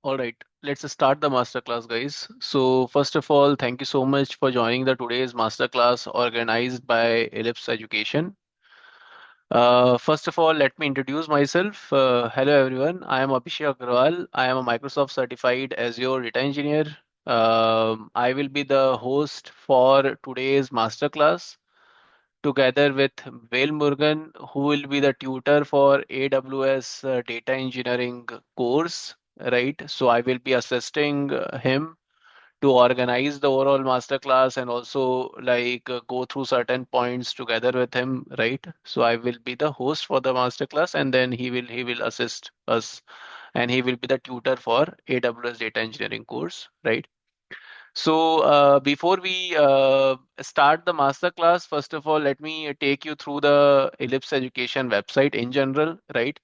All right, let's start the masterclass, guys. So, first of all, thank you so much for joining the today's masterclass organized by Ellipse Education. First of all, let me introduce myself. Hello, everyone. I am Abhishek Agrawal. I am a Microsoft certified Azure data engineer. I will be the host for today's masterclass together with Vail Murugan, who will be the tutor for AWS data engineering course, right? So I will be assisting him to organize the overall masterclass and also go through certain points together with him, right? So I will be the host for the masterclass and then he will assist us and he will be the tutor for AWS data engineering course, right? So before we start the masterclass, first of all, let me take you through the Ellipse Education website in general, right?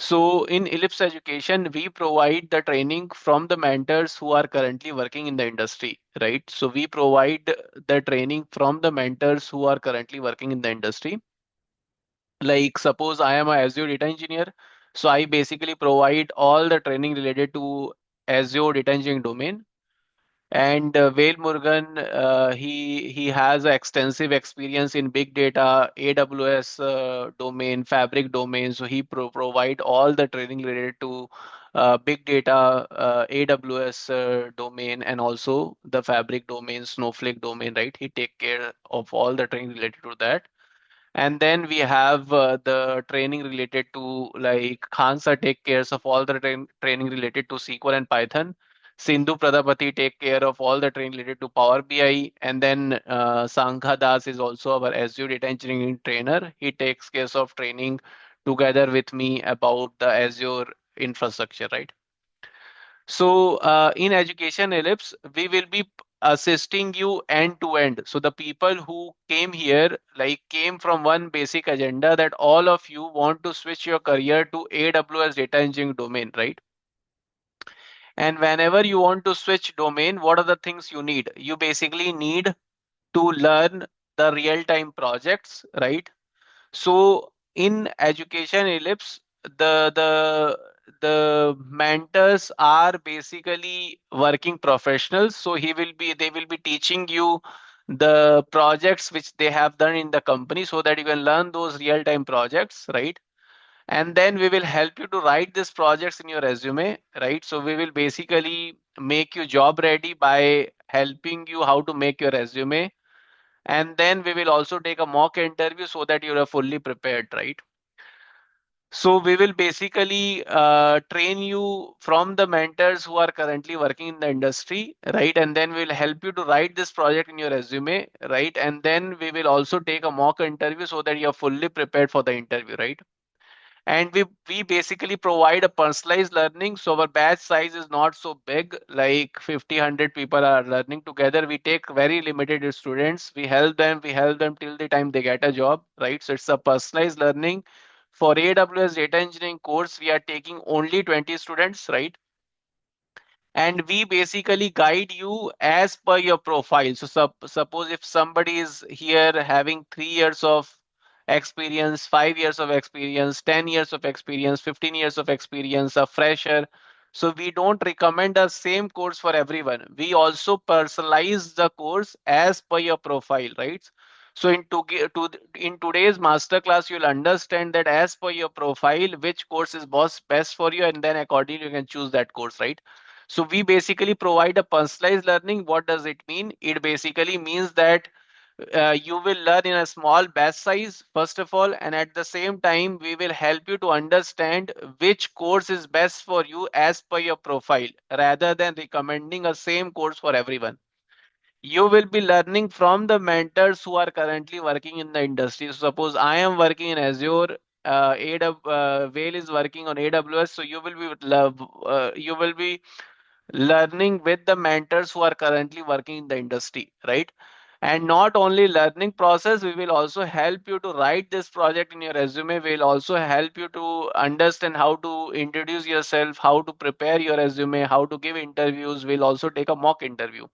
So in Ellipse Education, we provide the training from the mentors who are currently working in the industry, right? So we provide the training from the mentors who are currently working in the industry. Like suppose I am a Azure data engineer, so I basically provide all the training related to Azure data engineering domain. And Vail Murugan, he has extensive experience in big data, AWS domain, Fabric domain. So he provide all the training related to big data, AWS domain, and also the Fabric domain, Snowflake domain. Right? He take care of all the training related to that. And then we have the training related to like Khansa take cares of all the training related to SQL and Python. Sindhu Pradapati take care of all the training related to Power BI. And then Sankha Das is also our Azure data engineering trainer. He takes care of training together with me about the Azure infrastructure, right? So in Education Ellipse, we will be assisting you end to end. So the people who came here like came from one basic agenda that all of you want to switch your career to AWS data engineering domain, right? And whenever you want to switch domain, what are the things you need? You basically need to learn the real-time projects, right? So in Education Ellipse, the mentors are basically working professionals. So they will be teaching you the projects which they have done in the company so that you can learn those real-time projects, right? And then we will help you to write these projects in your resume, right? So we will basically make you job ready by helping you how to make your resume, and then we will also take a mock interview so that you are fully prepared, right? So we will basically train you from the mentors who are currently working in the industry, right? And then we'll help you to write this project in your resume, right? And then we will also take a mock interview so that you're fully prepared for the interview, right? And we basically provide a personalized learning, so our batch size is not so big, like 50 100 people are learning together. We take very limited students, we help them till the time they get a job, right? So it's a personalized learning. For AWS data engineering course, we are taking only 20 students, right? And we basically guide you as per your profile. So suppose if somebody is here having 3 years of experience, 5 years of experience, 10 years of experience, 15 years of experience, a fresher. So we don't recommend the same course for everyone. We also personalize the course as per your profile, right? So in today's masterclass, you'll understand that as per your profile, which course is best for you, and then accordingly you can choose that course, right? So we basically provide a personalized learning. What does it mean? It basically means that you will learn in a small batch size, first of all, and at the same time, we will help you to understand which course is best for you as per your profile, rather than recommending a same course for everyone. You will be learning from the mentors who are currently working in the industry. So suppose I am working in Azure, Vail is working on AWS, so you will be learning with the mentors who are currently working in the industry, right? And not only learning process, we will also help you to write this project in your resume. We'll also help you to understand how to introduce yourself, how to prepare your resume, how to give interviews. We'll also take a mock interview.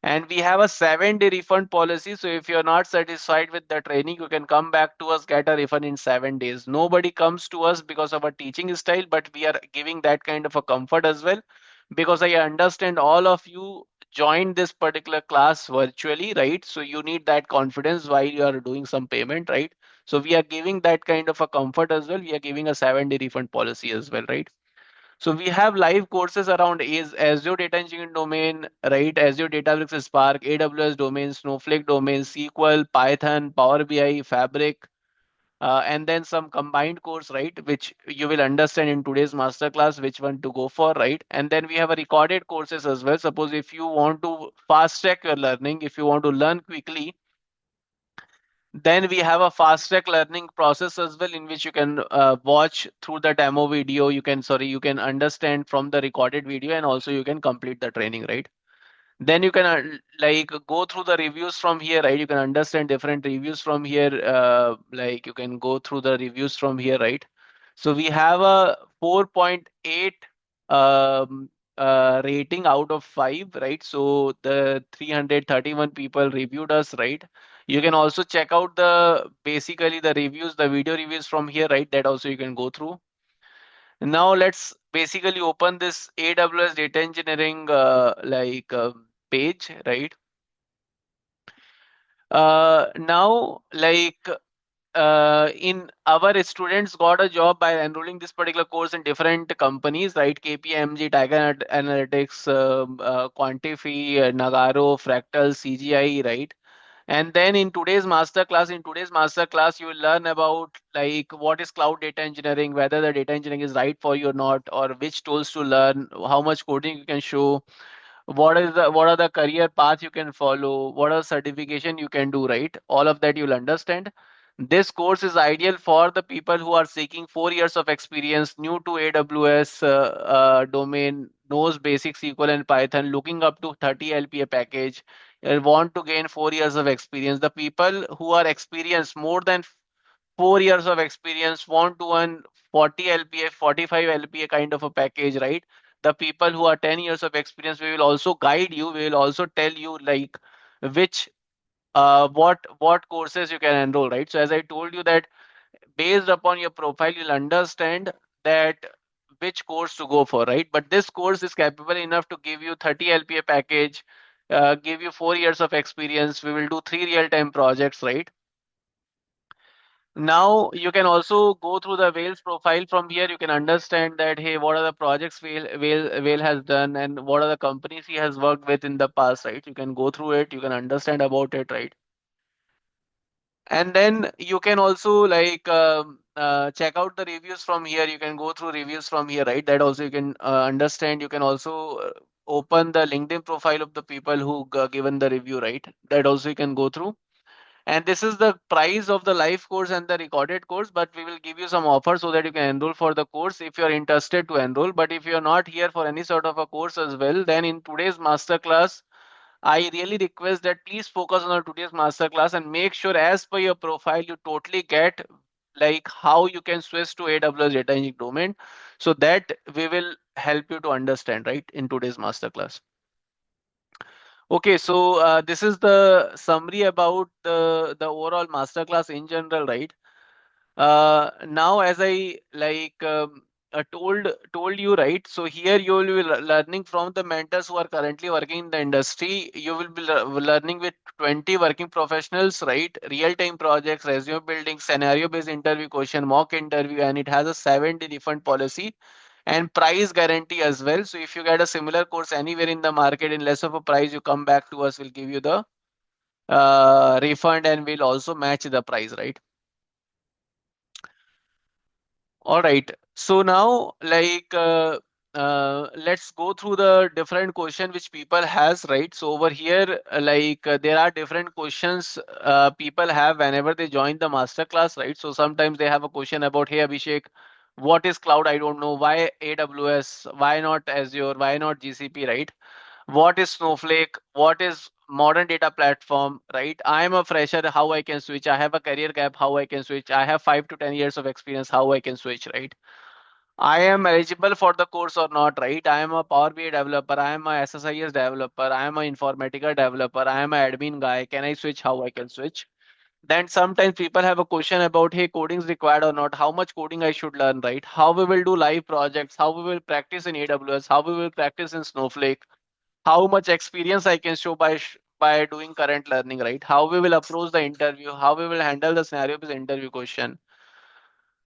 And we have a 7-day refund policy. So if you're not satisfied with the training, you can come back to us, get a refund in 7 days. Nobody comes to us because of our teaching style, but we are giving that kind of a comfort as well. Because I understand all of you joined this particular class virtually, right? So you need that confidence while you are doing some payment, right? So we are giving that kind of a comfort as well. We are giving a 7-day refund policy as well, right? So we have live courses around is Azure Data Engineering domain, right? Azure Databricks Spark, AWS domain, Snowflake domain, SQL, Python, Power BI, Fabric, and then some combined course, right? Which you will understand in today's masterclass, which one to go for, right? And then we have a recorded courses as well. Suppose if you want to fast track your learning, if you want to learn quickly, then we have a fast track learning process as well, in which you can watch through the demo video. You can understand from the recorded video, and also you can complete the training, right? Then you can like go through the reviews from here, right? You can understand different reviews from here. Like you can go through the reviews from here, right? So we have a 4.8 um, rating out of 5, right? So the 331 people reviewed us, right? You can also check out the basically the reviews, the video reviews from here, right? That also you can go through. Now let's basically open this AWS data engineering page, right? Now like in our students got a job by enrolling this particular course in different companies, right? KPMG, Tiger Analytics, Quantify, Nagaro, Fractal, CGI, right? And then in today's master class, you will learn about like what is cloud data engineering, whether the data engineering is right for you or not, or which tools to learn, how much coding you can show, what are the career path you can follow, what are certification you can do, right? All of that you'll understand. This course is ideal for the people who are seeking 4 years of experience, new to AWS domain, knows basic SQL and Python, looking up to 30 LPA package, want to gain 4 years of experience. The people who are experienced more than 4 years of experience want to earn 40 LPA, 45 LPA kind of a package, right? The people who are 10 years of experience, we will also guide you. We will also tell you like which what courses you can enroll, right? So as I told you that based upon your profile, you'll understand that which course to go for, right? But this course is capable enough to give you 30 LPA package, give you 4 years of experience. We will do 3 real-time projects, right? Now you can also go through the Wales profile from here. You can understand that, hey, what are the projects Whale has done, and what are the companies he has worked with in the past, right? You can go through it. You can understand about it, right? And then you can also check out the reviews from here. You can go through reviews from here, right? That also you can understand. You can also open the LinkedIn profile of the people who given the review, right? That also you can go through. And this is the price of the live course and the recorded course, but we will give you some offer so that you can enroll for the course if you're interested to enroll. But if you're not here for any sort of a course as well, then in today's masterclass, I really request that please focus on our today's masterclass and make sure as per your profile, you totally get like how you can switch to AWS data engineering domain, so that we will help you to understand, right, in today's masterclass. Okay, so this is the summary about the overall masterclass in general, right? Now, as I told you, right? So here you will be learning from the mentors who are currently working in the industry. You will be learning with 20 working professionals, right? Real-time projects, resume building, scenario-based interview question, mock interview, and it has a 7-day refund policy and price guarantee as well. So if you get a similar course anywhere in the market in less of a price, you come back to us, we'll give you the refund, and we'll also match the price, right? All right. So now, let's go through the different question which people has, right? So over here, there are different questions people have whenever they join the master class, right? So sometimes they have a question about, hey, Abhishek, what is cloud? I don't know. Why AWS? Why not Azure? Why not GCP, right? What is Snowflake? What is modern data platform, right? I am a fresher, how I can switch? I have a career gap, how I can switch? I have 5 to 10 years of experience, how I can switch, right? I am eligible for the course or not, right? I am a Power BI developer. I am a SSIS developer. I am a Informatica developer. I am an admin guy. Can I switch? How I can switch? Then sometimes people have a question about, hey, coding is required or not? How much coding I should learn, right? How we will do live projects? How we will practice in AWS? How we will practice in Snowflake? How much experience I can show by doing current learning, right? How we will approach the interview? How we will handle the scenario-based interview question,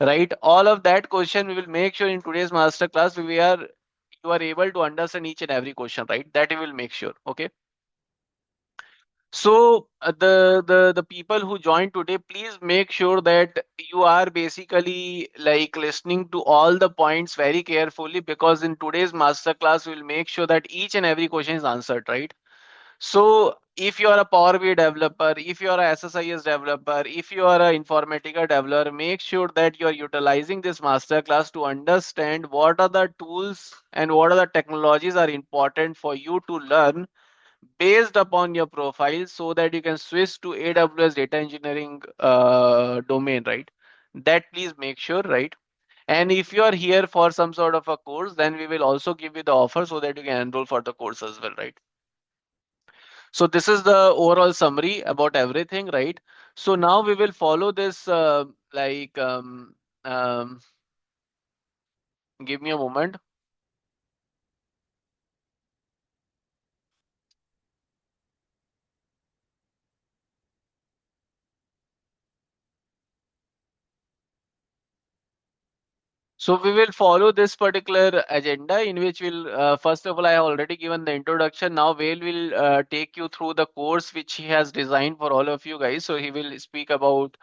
right? All of that question we will make sure in today's masterclass you are able to understand each and every question, right? That we will make sure. Okay. So the people who joined today, please make sure that you are basically like listening to all the points very carefully, because in today's masterclass we'll make sure that each and every question is answered, right? So if you are a Power BI developer, if you are a SSIS developer, if you are an Informatica developer, make sure that you are utilizing this masterclass to understand what are the tools and what are the technologies are important for you to learn based upon your profile, so that you can switch to AWS data engineering domain, right? That please make sure, right? And if you are here for some sort of a course, then we will also give you the offer so that you can enroll for the course as well, right? So this is the overall summary about everything, right? So now we will follow this like um, give me a moment. So we will follow this particular agenda in which we'll first of all, I have already given the introduction. Now Vale will take you through the course which he has designed for all of you guys. So he will speak about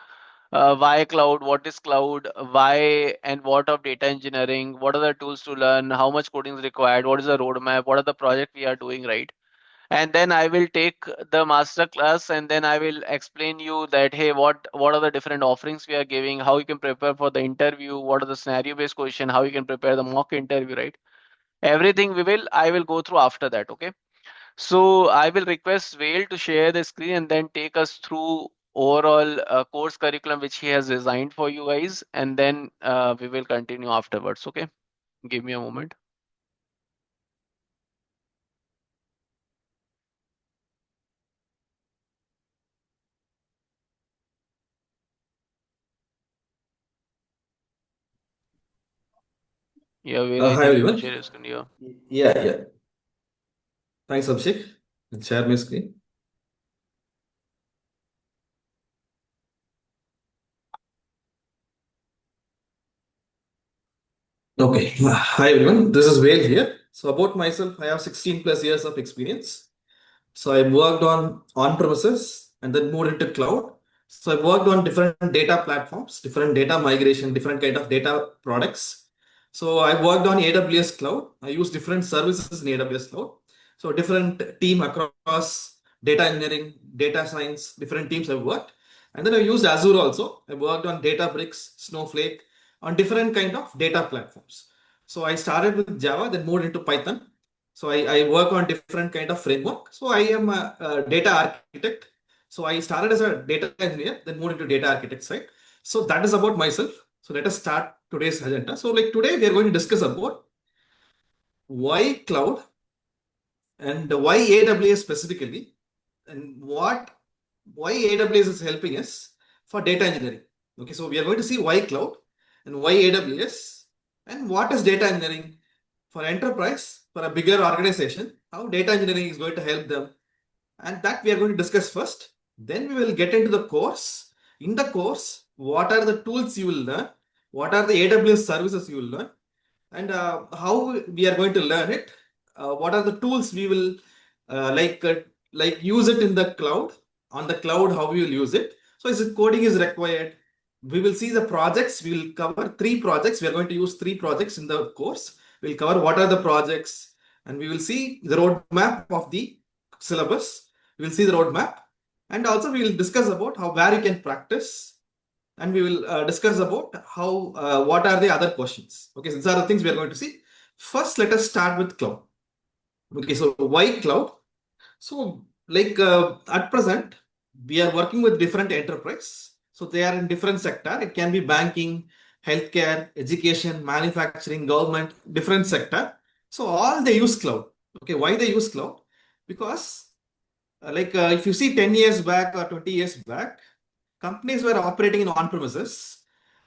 why cloud, what is cloud, why and what of data engineering, what are the tools to learn, how much coding is required, what is the roadmap, what are the project we are doing, right? And then I will take the master class, and then I will explain you that, hey, what are the different offerings we are giving, how you can prepare for the interview, what are the scenario based question, how you can prepare the mock interview, right? Everything I will go through after that. Okay. So I will request Vale to share the screen and then take us through overall course curriculum which he has designed for you guys, and then we will continue afterwards. Okay. Give me a moment. Yeah, Vale, I Hi think you can everyone. share your screen here. Yeah. Thanks, Abhishek. I'll share my screen. Okay. Hi everyone. This is Vale here. So about myself, I have 16 plus years of experience. So I worked on premises and then moved into cloud. So I worked on different data platforms, different data migration, different kind of data products. So I worked on AWS cloud. I use different services in AWS cloud. So different team across data engineering, data science, different teams I've worked. And then I used Azure also. I worked on Databricks, Snowflake, on different kind of data platforms. So I started with Java, then moved into Python. So I work on different kind of framework. So I am a data architect. So I started as a data engineer, then moved into data architect side. So that is about myself. So let us start today's agenda. So like today we are going to discuss about why cloud and why AWS specifically, and why AWS is helping us for data engineering. Okay, so we are going to see why cloud and why AWS and what is data engineering for enterprise, for a bigger organization, how data engineering is going to help them, and that we are going to discuss first. Then we will get into the course. In the course, what are the tools you will learn, what are the AWS services you will learn, and how we are going to learn it, what are the tools we will uh, like uh, like use it in the cloud, on the cloud how we will use it. So is it coding is required, we will see the projects. We will cover three projects. We are going to use three projects in the course. We'll cover what are the projects, and we will see the roadmap of the syllabus. We will see the roadmap, and also we will discuss about how where you can practice, and we will discuss about how what are the other questions. Okay, so these are the things we are going to see. First, let us start with cloud. Okay, so why cloud? So like at present, we are working with different enterprise. So they are in different sector. It can be banking, healthcare, education, manufacturing, government, different sector. So all they use cloud. Okay, why they use cloud? Because if you see 10 years back or 20 years back, companies were operating in on-premises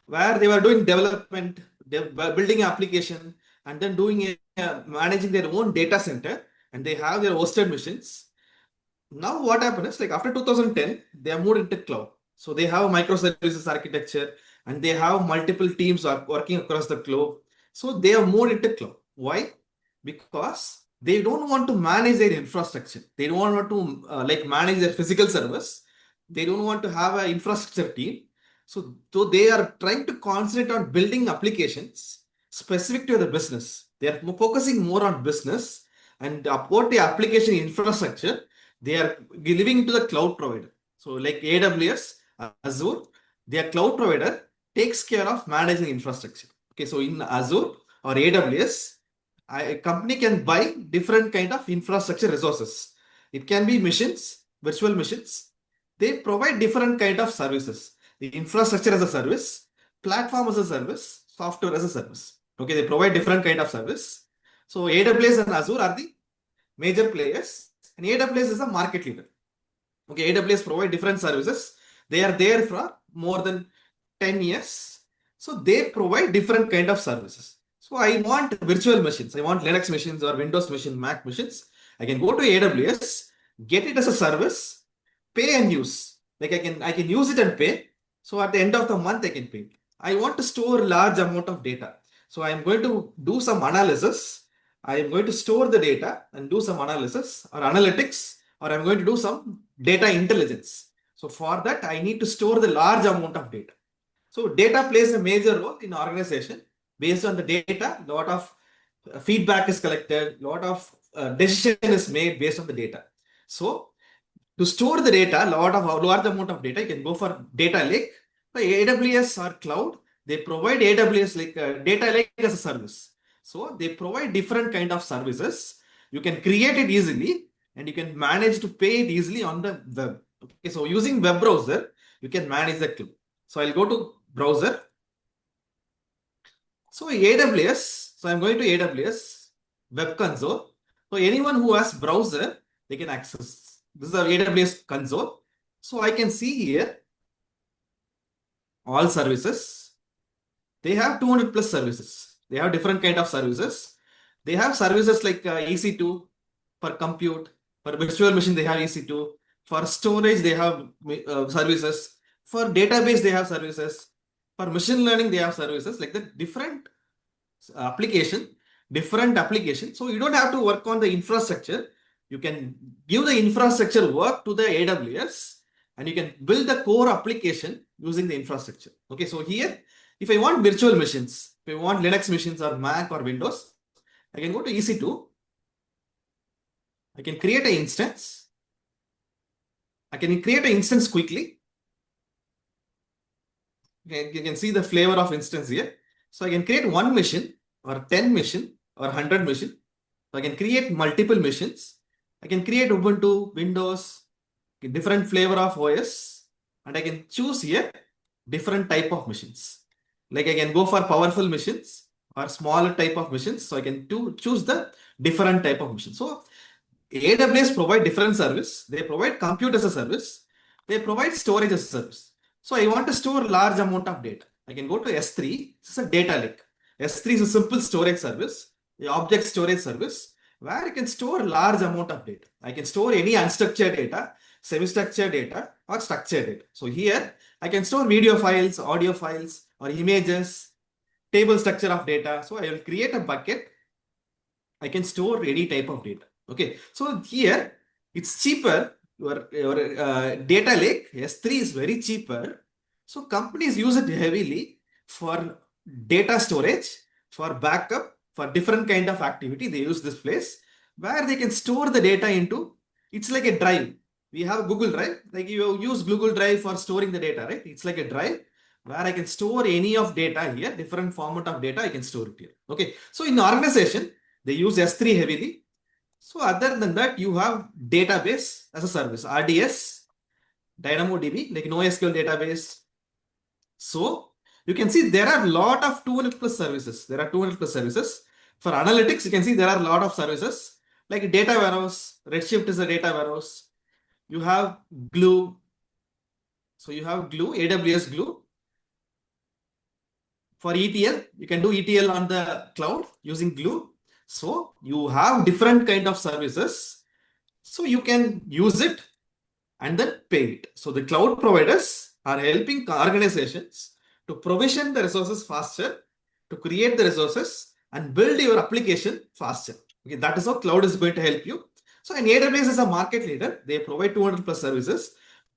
where they were doing development, they were building an application, and then managing their own data center, and they have their hosted machines. Now what happened is, like, after 2010 they have moved into cloud, so they have microservices architecture and they have multiple teams are working across the globe. So they have moved into cloud. Why? Because they don't want to manage their infrastructure, they don't want to manage their physical service, they don't want to have an infrastructure team. So they are trying to concentrate on building applications specific to the business. They are focusing more on business, and about the application infrastructure they are giving to the cloud provider. So like AWS, Azure, their cloud provider takes care of managing infrastructure. Okay, so in Azure or AWS, a company can buy different kind of infrastructure resources. It can be machines, virtual machines. They provide different kind of services. The infrastructure as a service, platform as a service, software as a service. Okay, they provide different kind of service. So AWS and Azure are the major players, and AWS is a market leader. Okay, AWS provide different services. They are there for more than 10 years. So they provide different kind of services. So I want virtual machines. I want Linux machines or Windows machine, Mac machines. I can go to AWS, get it as a service, pay and use. Like I can use it and pay. So at the end of the month, I can pay. I want to store large amount of data. So I'm going to do some analysis. I am going to store the data and do some analysis or analytics, or I'm going to do some data intelligence. So for that, I need to store the large amount of data. So data plays a major role in organization. Based on the data, lot of feedback is collected, lot of decision is made based on the data. So to store the data, large amount of data, you can go for data lake. For AWS or cloud, they provide AWS like data lake as a service. So they provide different kind of services. You can create it easily and you can manage to pay it easily on the web. Okay, so using web browser, you can manage the cloud. So I'll go to browser. So AWS, so I'm going to AWS web console. So anyone who has browser, they can access. This is the AWS console. So I can see here all services. They have 200 plus services. They have different kind of services. They have services like EC2 for compute. For virtual machine, they have EC2. For storage, they have services. For database, they have services. For machine learning, they have services like the different application, different application. So you don't have to work on the infrastructure. You can give the infrastructure work to the AWS and you can build the core application using the infrastructure. Okay, so here, if I want virtual machines, if I want Linux machines or Mac or Windows, I can go to EC2. I can create an instance. I can create an instance quickly. Okay, you can see the flavor of instance here. So I can create one machine or 10 machine or 100 machine. So I can create multiple machines. I can create Ubuntu, Windows, different flavor of OS, and I can choose here different type of machines. Like I can go for powerful machines or smaller type of machines. So I can choose the different type of machines. So AWS provide different service. They provide compute as a service. They provide storage as a service. So I want to store large amount of data. I can go to S3. This is a data lake. S3 is a simple storage service, the object storage service, where I can store large amount of data. I can store any unstructured data, semi-structured data, or structured data. So here I can store video files, audio files, or images, table structure of data. So I will create a bucket. I can store any type of data. Okay, so here it's cheaper. Your data lake S3 is very cheaper. So companies use it heavily for data storage, for backup, for different kind of activity. They use this place where they can store the data into. It's like a drive. We have Google Drive. Like you use Google Drive for storing the data, right? It's like a drive where I can store any of data here, different format of data. I can store it here. Okay, so in organization they use S3 heavily. So other than that, you have database as a service, RDS, DynamoDB, like NoSQL database. So you can see there are a lot of 200 plus services. There are 200 plus services. For analytics, you can see there are a lot of services like data warehouse. Redshift is a data warehouse. You have Glue. So you have Glue, AWS Glue. For ETL, you can do ETL on the cloud using Glue. So you have different kind of services. So you can use it and then pay it. So the cloud providers are helping organizations to provision the resources faster, to create the resources and build your application faster. Okay, that is how cloud is going to help you. So in AWS is a market leader. They provide 200 plus services.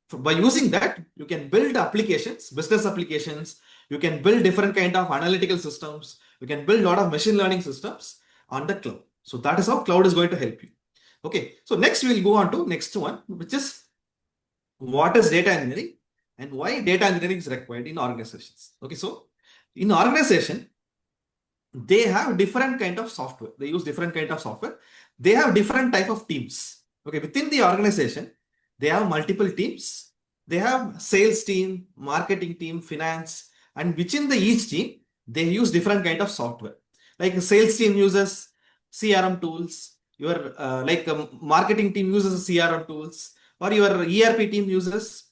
By using that, you can build applications, business applications. You can build different kind of analytical systems. You can build a lot of machine learning systems on the cloud. So that is how cloud is going to help you. Okay, so next we'll go on to next one, which is what is data engineering and why data engineering is required in organizations. Okay, so in organization, they have different kind of software. They use different kind of software. They have different type of teams. Okay, within the organization, they have multiple teams. They have sales team, marketing team, finance, and within the each team, they use different kind of software. Like the sales team uses CRM tools. Your marketing team uses CRM tools, or your ERP team uses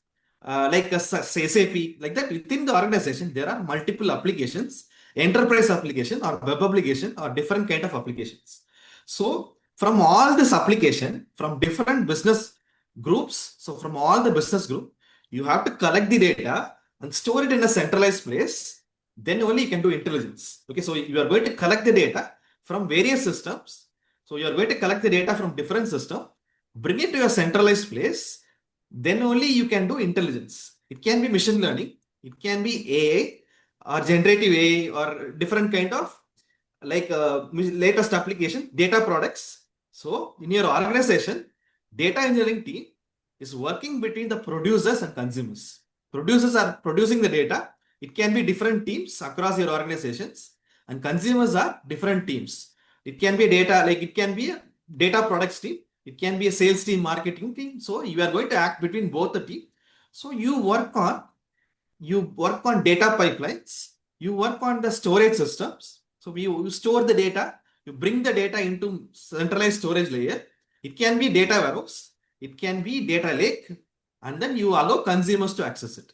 SAP. Like that, within the organization, there are multiple applications, enterprise application or web application or different kind of applications. So from all this application, from different business groups, so from all the business group, you have to collect the data and store it in a centralized place. Then only you can do intelligence. Okay, so you are going to collect the data from various systems. So you are going to collect the data from different system, bring it to a centralized place. Then only you can do intelligence. It can be machine learning, it can be AI or generative AI or different kind of latest application, data products. So in your organization, data engineering team is working between the producers and consumers. Producers are producing the data. It can be different teams across your organizations, and consumers are different teams. It can be data, like it can be a data products team. It can be a sales team, marketing team. So you are going to act between both the team. So you work on data pipelines, you work on the storage systems. So you store the data, you bring the data into centralized storage layer. It can be data warehouse, it can be data lake, and then you allow consumers to access it.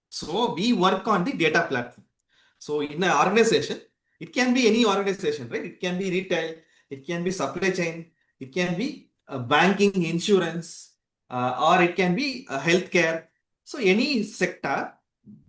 So we work on the data platform. So in an organization, it can be any organization, right? It can be retail, it can be supply chain, it can be banking, insurance, or it can be healthcare. So any sector,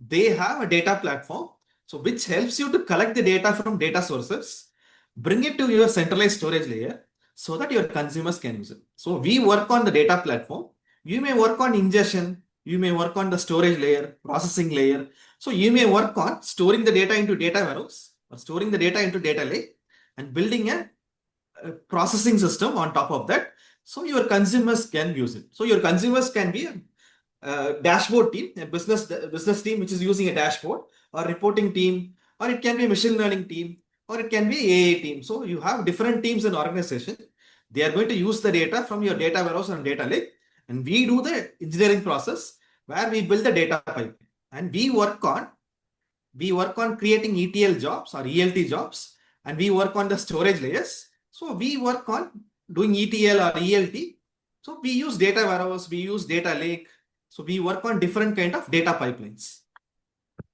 they have a data platform, so which helps you to collect the data from data sources, bring it to your centralized storage layer so that your consumers can use it. So we work on the data platform. You may work on ingestion, you may work on the storage layer, processing layer. So you may work on storing the data into data warehouse or storing the data into data lake and building a processing system on top of that. So your consumers can use it. So your consumers can be a dashboard team, a business team which is using a dashboard, or reporting team, or it can be a machine learning team, or it can be AI team. So you have different teams in organization. They are going to use the data from your data warehouse and data lake, and we do the engineering process where we build the data pipeline, and we work on creating ETL jobs or ELT jobs, and we work on the storage layers. So we work on doing ETL or ELT. So we use data warehouse, we use data lake. So we work on different kind of data pipelines.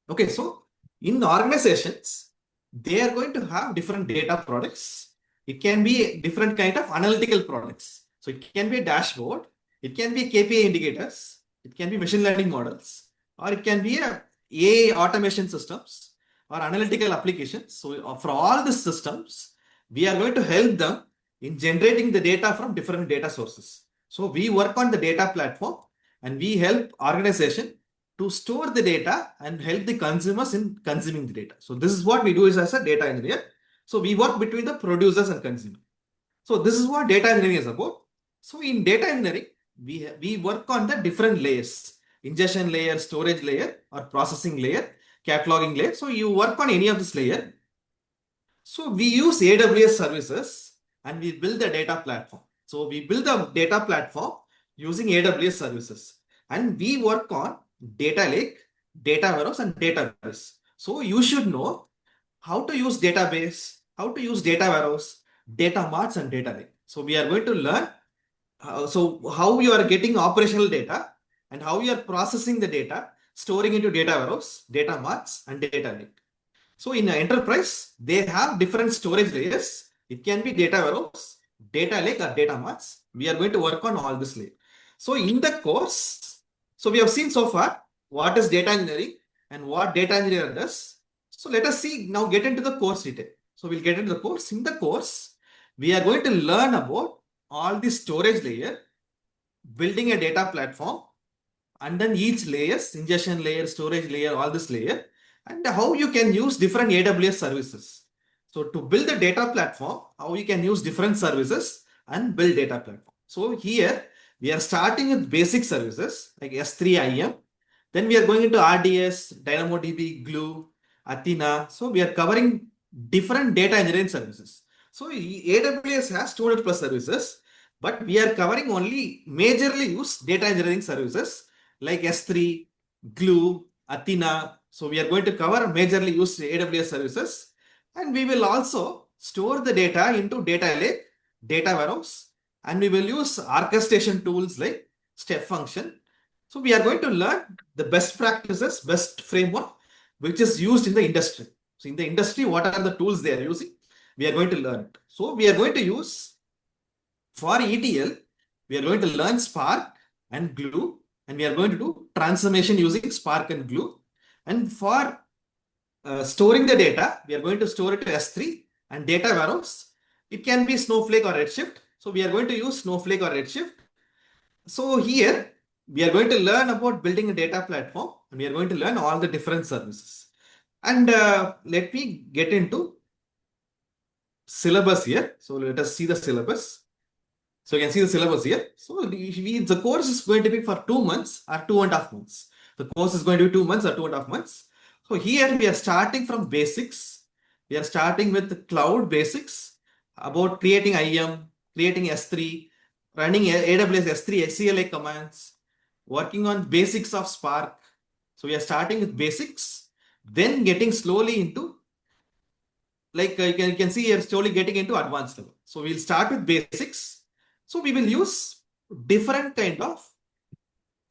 Okay, so in organizations, they are going to have different data products. It can be different kind of analytical products. So it can be a dashboard, it can be KPI indicators, it can be machine learning models, or it can be a AI automation systems or analytical applications. So for all the systems, we are going to help them in generating the data from different data sources. So we work on the data platform and we help organization to store the data and help the consumers in consuming the data. So this is what we do is as a data engineer. So we work between the producers and consumers. So this is what data engineering is about. So in data engineering, we work on the different layers, ingestion layer, storage layer, or processing layer, cataloging layer. So you work on any of this layer. So we use AWS services and we build the data platform. So we build the data platform using AWS services, and we work on data lake, data warehouse, and database. So you should know how to use database, how to use data warehouse, data marts, and data lake. So we are going to learn how you are getting operational data and how you are processing the data, storing into data warehouse, data marts, and data lake. So in an enterprise, they have different storage layers. It can be data warehouse, data lake, or data marts. We are going to work on all this layer. So in the course, so we have seen so far what is data engineering and what data engineer does. So let us see now get into the course detail. So we'll get into the course. In the course, we are going to learn about all the storage layer, building a data platform, and then each layers, ingestion layer, storage layer, all this layer, and how you can use different AWS services. So to build the data platform, how you can use different services and build data platform. So here we are starting with basic services like S3 IAM. Then we are going into RDS, DynamoDB, Glue, Athena. So we are covering different data engineering services. So AWS has 200 plus services, but we are covering only majorly used data engineering services like S3, Glue, Athena. So we are going to cover majorly used AWS services, and we will also store the data into data lake, data warehouse, and we will use orchestration tools like step function. So we are going to learn the best practices, best framework, which is used in the industry. So in the industry, what are the tools they are using? We are going to learn it. So we are going to use for ETL, we are going to learn Spark and Glue, and we are going to do transformation using Spark and Glue. And for storing the data, we are going to store it to S3 and data warehouse. It can be Snowflake or Redshift. So we are going to use Snowflake or Redshift. So here we are going to learn about building a data platform, and we are going to learn all the different services. And let me get into syllabus here. So let us see the syllabus. So you can see the syllabus here. So the course is going to be for 2 months or 2.5 months. The course is going to be 2 months or 2.5 months. So here we are starting from basics. We are starting with the cloud basics about creating IAM, creating S3, running AWS S3 XCLA commands, working on basics of Spark. So we are starting with basics, then getting slowly into like you can see here slowly getting into advanced level. So we'll start with basics. So we will use different kind of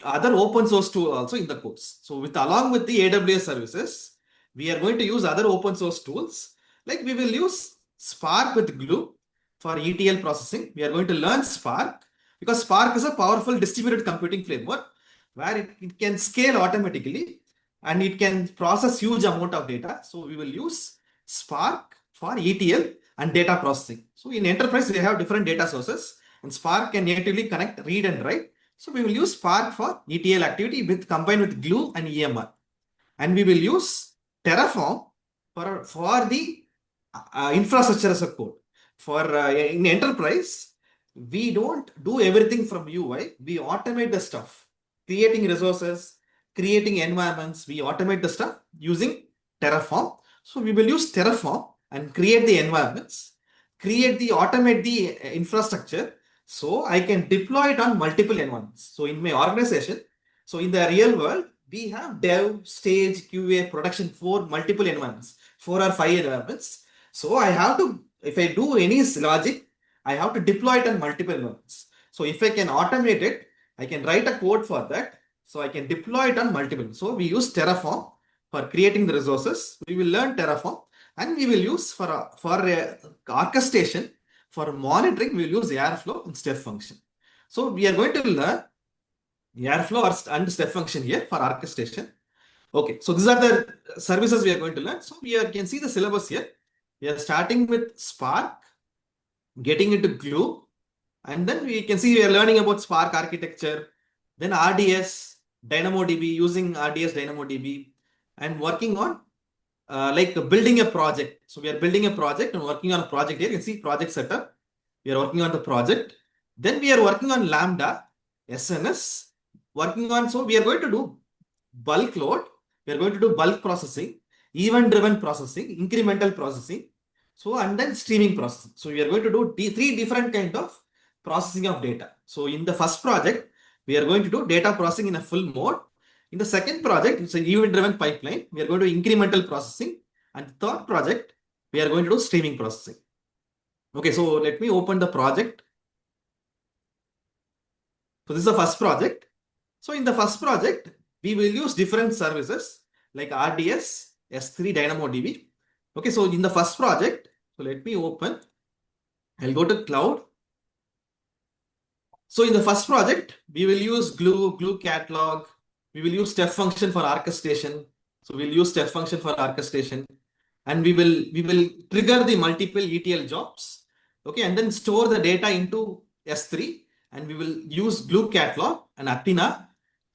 other open source tool also in the course. So with along with the AWS services, we are going to use other open source tools. Like we will use Spark with Glue for ETL processing. We are going to learn Spark because Spark is a powerful distributed computing framework where it can scale automatically and it can process huge amount of data. So we will use Spark for ETL and data processing. So in enterprise, we have different data sources and Spark can natively connect, read and write. So we will use Spark for ETL activity with combined with Glue and EMR. And we will use Terraform for the infrastructure as a code. For in enterprise, we don't do everything from UI. We automate the stuff, creating resources, creating environments. We automate the stuff using Terraform. So we will use Terraform and create the environments, automate the infrastructure. So I can deploy it on multiple environments. So in my organization, so in the real world, we have dev, stage, QA, production for multiple environments, 4 or 5 environments. So I have to, if I do any logic, I have to deploy it on multiple environments. So if I can automate it, I can write a code for that. So I can deploy it on multiple. So we use Terraform for creating the resources. We will learn Terraform and we will use for orchestration, for monitoring, we will use Airflow and step function. So we are going to learn Airflow and step function here for orchestration. Okay, so these are the services we are going to learn. So we can see the syllabus here. We are starting with Spark, getting into Glue, and then we can see we are learning about Spark architecture, then RDS, DynamoDB, using RDS DynamoDB, and working on like building a project. So we are building a project and working on a project here. You can see project setup. We are working on the project. Then we are working on Lambda, SNS, working on, so we are going to do bulk load. We are going to do bulk processing, event-driven processing, incremental processing. So, and then streaming processing. So we are going to do 3 different kind of processing of data. So in the first project, we are going to do data processing in a full mode. In the second project, it's an event-driven pipeline. We are going to do incremental processing. And third project, we are going to do streaming processing. Okay, so let me open the project. So this is the first project. So in the first project, we will use different services like RDS, S3, DynamoDB. Okay, so in the first project, so let me open. I'll go to cloud. So in the first project, we will use glue catalog. We will use step function for orchestration. So we'll use step function for orchestration, and we will trigger the multiple ETL jobs. Okay, and then store the data into S3, and we will use glue catalog and Athena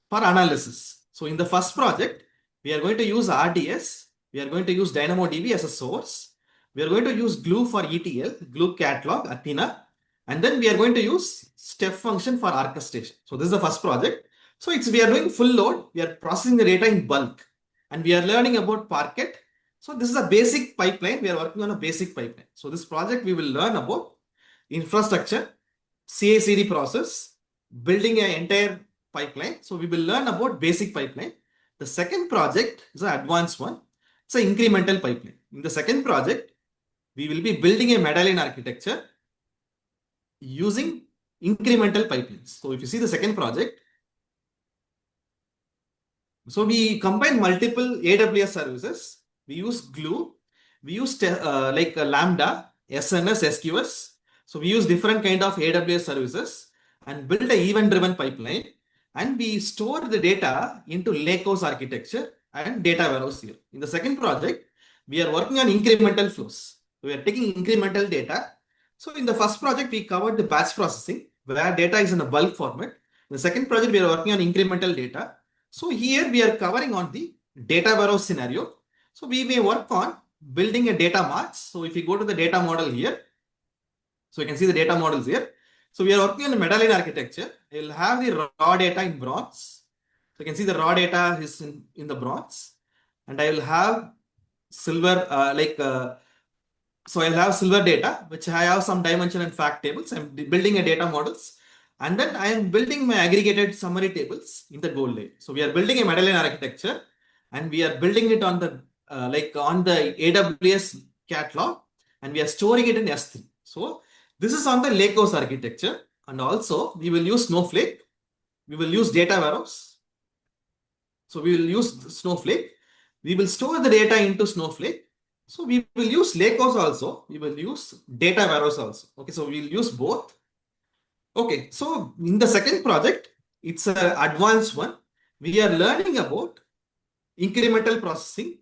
for analysis. So in the first project, we are going to use RDS. We are going to use DynamoDB as a source. We are going to use glue for ETL, glue catalog, Athena, and then we are going to use step function for orchestration. So this is the first project. So we are doing full load. We are processing the data in bulk, and we are learning about Parquet. So this is a basic pipeline. We are working on a basic pipeline. So this project we will learn about infrastructure, CI/CD process, building an entire pipeline. So we will learn about basic pipeline. The second project is an advanced one. It's an incremental pipeline. In the second project, we will be building a medallion architecture using incremental pipelines. So if you see the second project, so we combine multiple AWS services. We use Glue. We use Lambda, SNS, SQS. So we use different kind of AWS services and build an event-driven pipeline. And we store the data into Lakehouse architecture and data warehouse here. In the second project, we are working on incremental flows. We are taking incremental data. So in the first project, we covered the batch processing where data is in a bulk format. In the second project, we are working on incremental data. So here we are covering on the data warehouse scenario. So we may work on building a data march. So if you go to the data model here, so you can see the data models here. So we are working on the medallion architecture. You'll have the raw data in bronze. So you can see the raw data is in the bronze. And I will have silver, so I'll have silver data, which I have some dimension and fact tables. I'm building a data models. And then I am building my aggregated summary tables in the gold layer. So we are building a medallion architecture, and we are building it on the on the AWS catalog, and we are storing it in S3. So this is on the Lakehouse architecture, and also we will use Snowflake. We will use data warehouse. So we will use Snowflake. We will store the data into Snowflake. So we will use Lakehouse also. We will use data warehouse also. Okay, so we will use both. Okay, so in the second project, it's an advanced one. We are learning about incremental processing,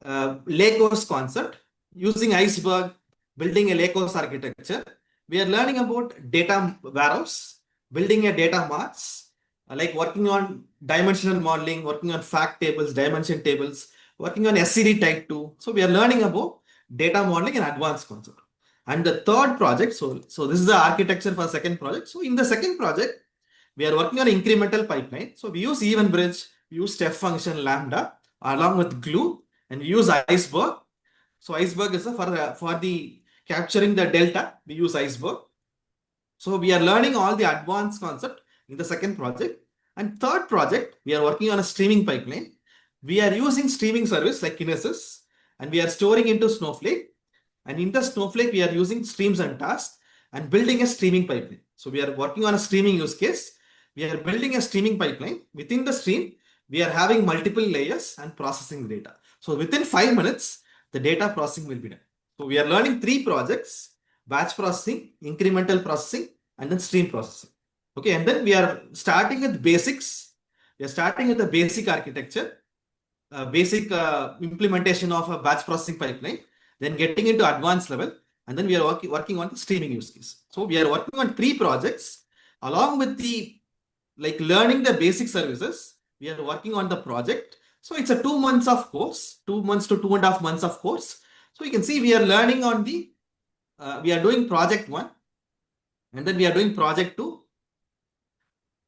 Lakehouse concept, using Iceberg, building a Lakehouse architecture. We are learning about data warehouse, building a data marts, like working on dimensional modeling, working on fact tables, dimension tables, working on SCD type 2. So we are learning about data modeling and advanced concept. And the third project, so this is the architecture for second project. So in the second project, we are working on incremental pipeline. So we use event bridge, we use step function Lambda along with glue, and we use Iceberg. So Iceberg is for the capturing the delta, we use Iceberg. So we are learning all the advanced concept in the second project. And third project, we are working on a streaming pipeline. We are using streaming service like Kinesis, and we are storing into Snowflake. And in the Snowflake, we are using streams and tasks and building a streaming pipeline. So we are working on a streaming use case. We are building a streaming pipeline. Within the stream, we are having multiple layers and processing the data. So within 5 minutes, the data processing will be done. So we are learning 3 projects: batch processing, incremental processing, and then stream processing. Okay, and then we are starting with basics. We are starting with the basic architecture, basic implementation of a batch processing pipeline, then getting into advanced level, and then we are working on the streaming use case. So we are working on 3 projects along with the learning the basic services. We are working on the project. So it's a 2 months of course, 2 months to 2.5 months of course. So you can see we are learning on the, we are doing project 1, and then we are doing project 2.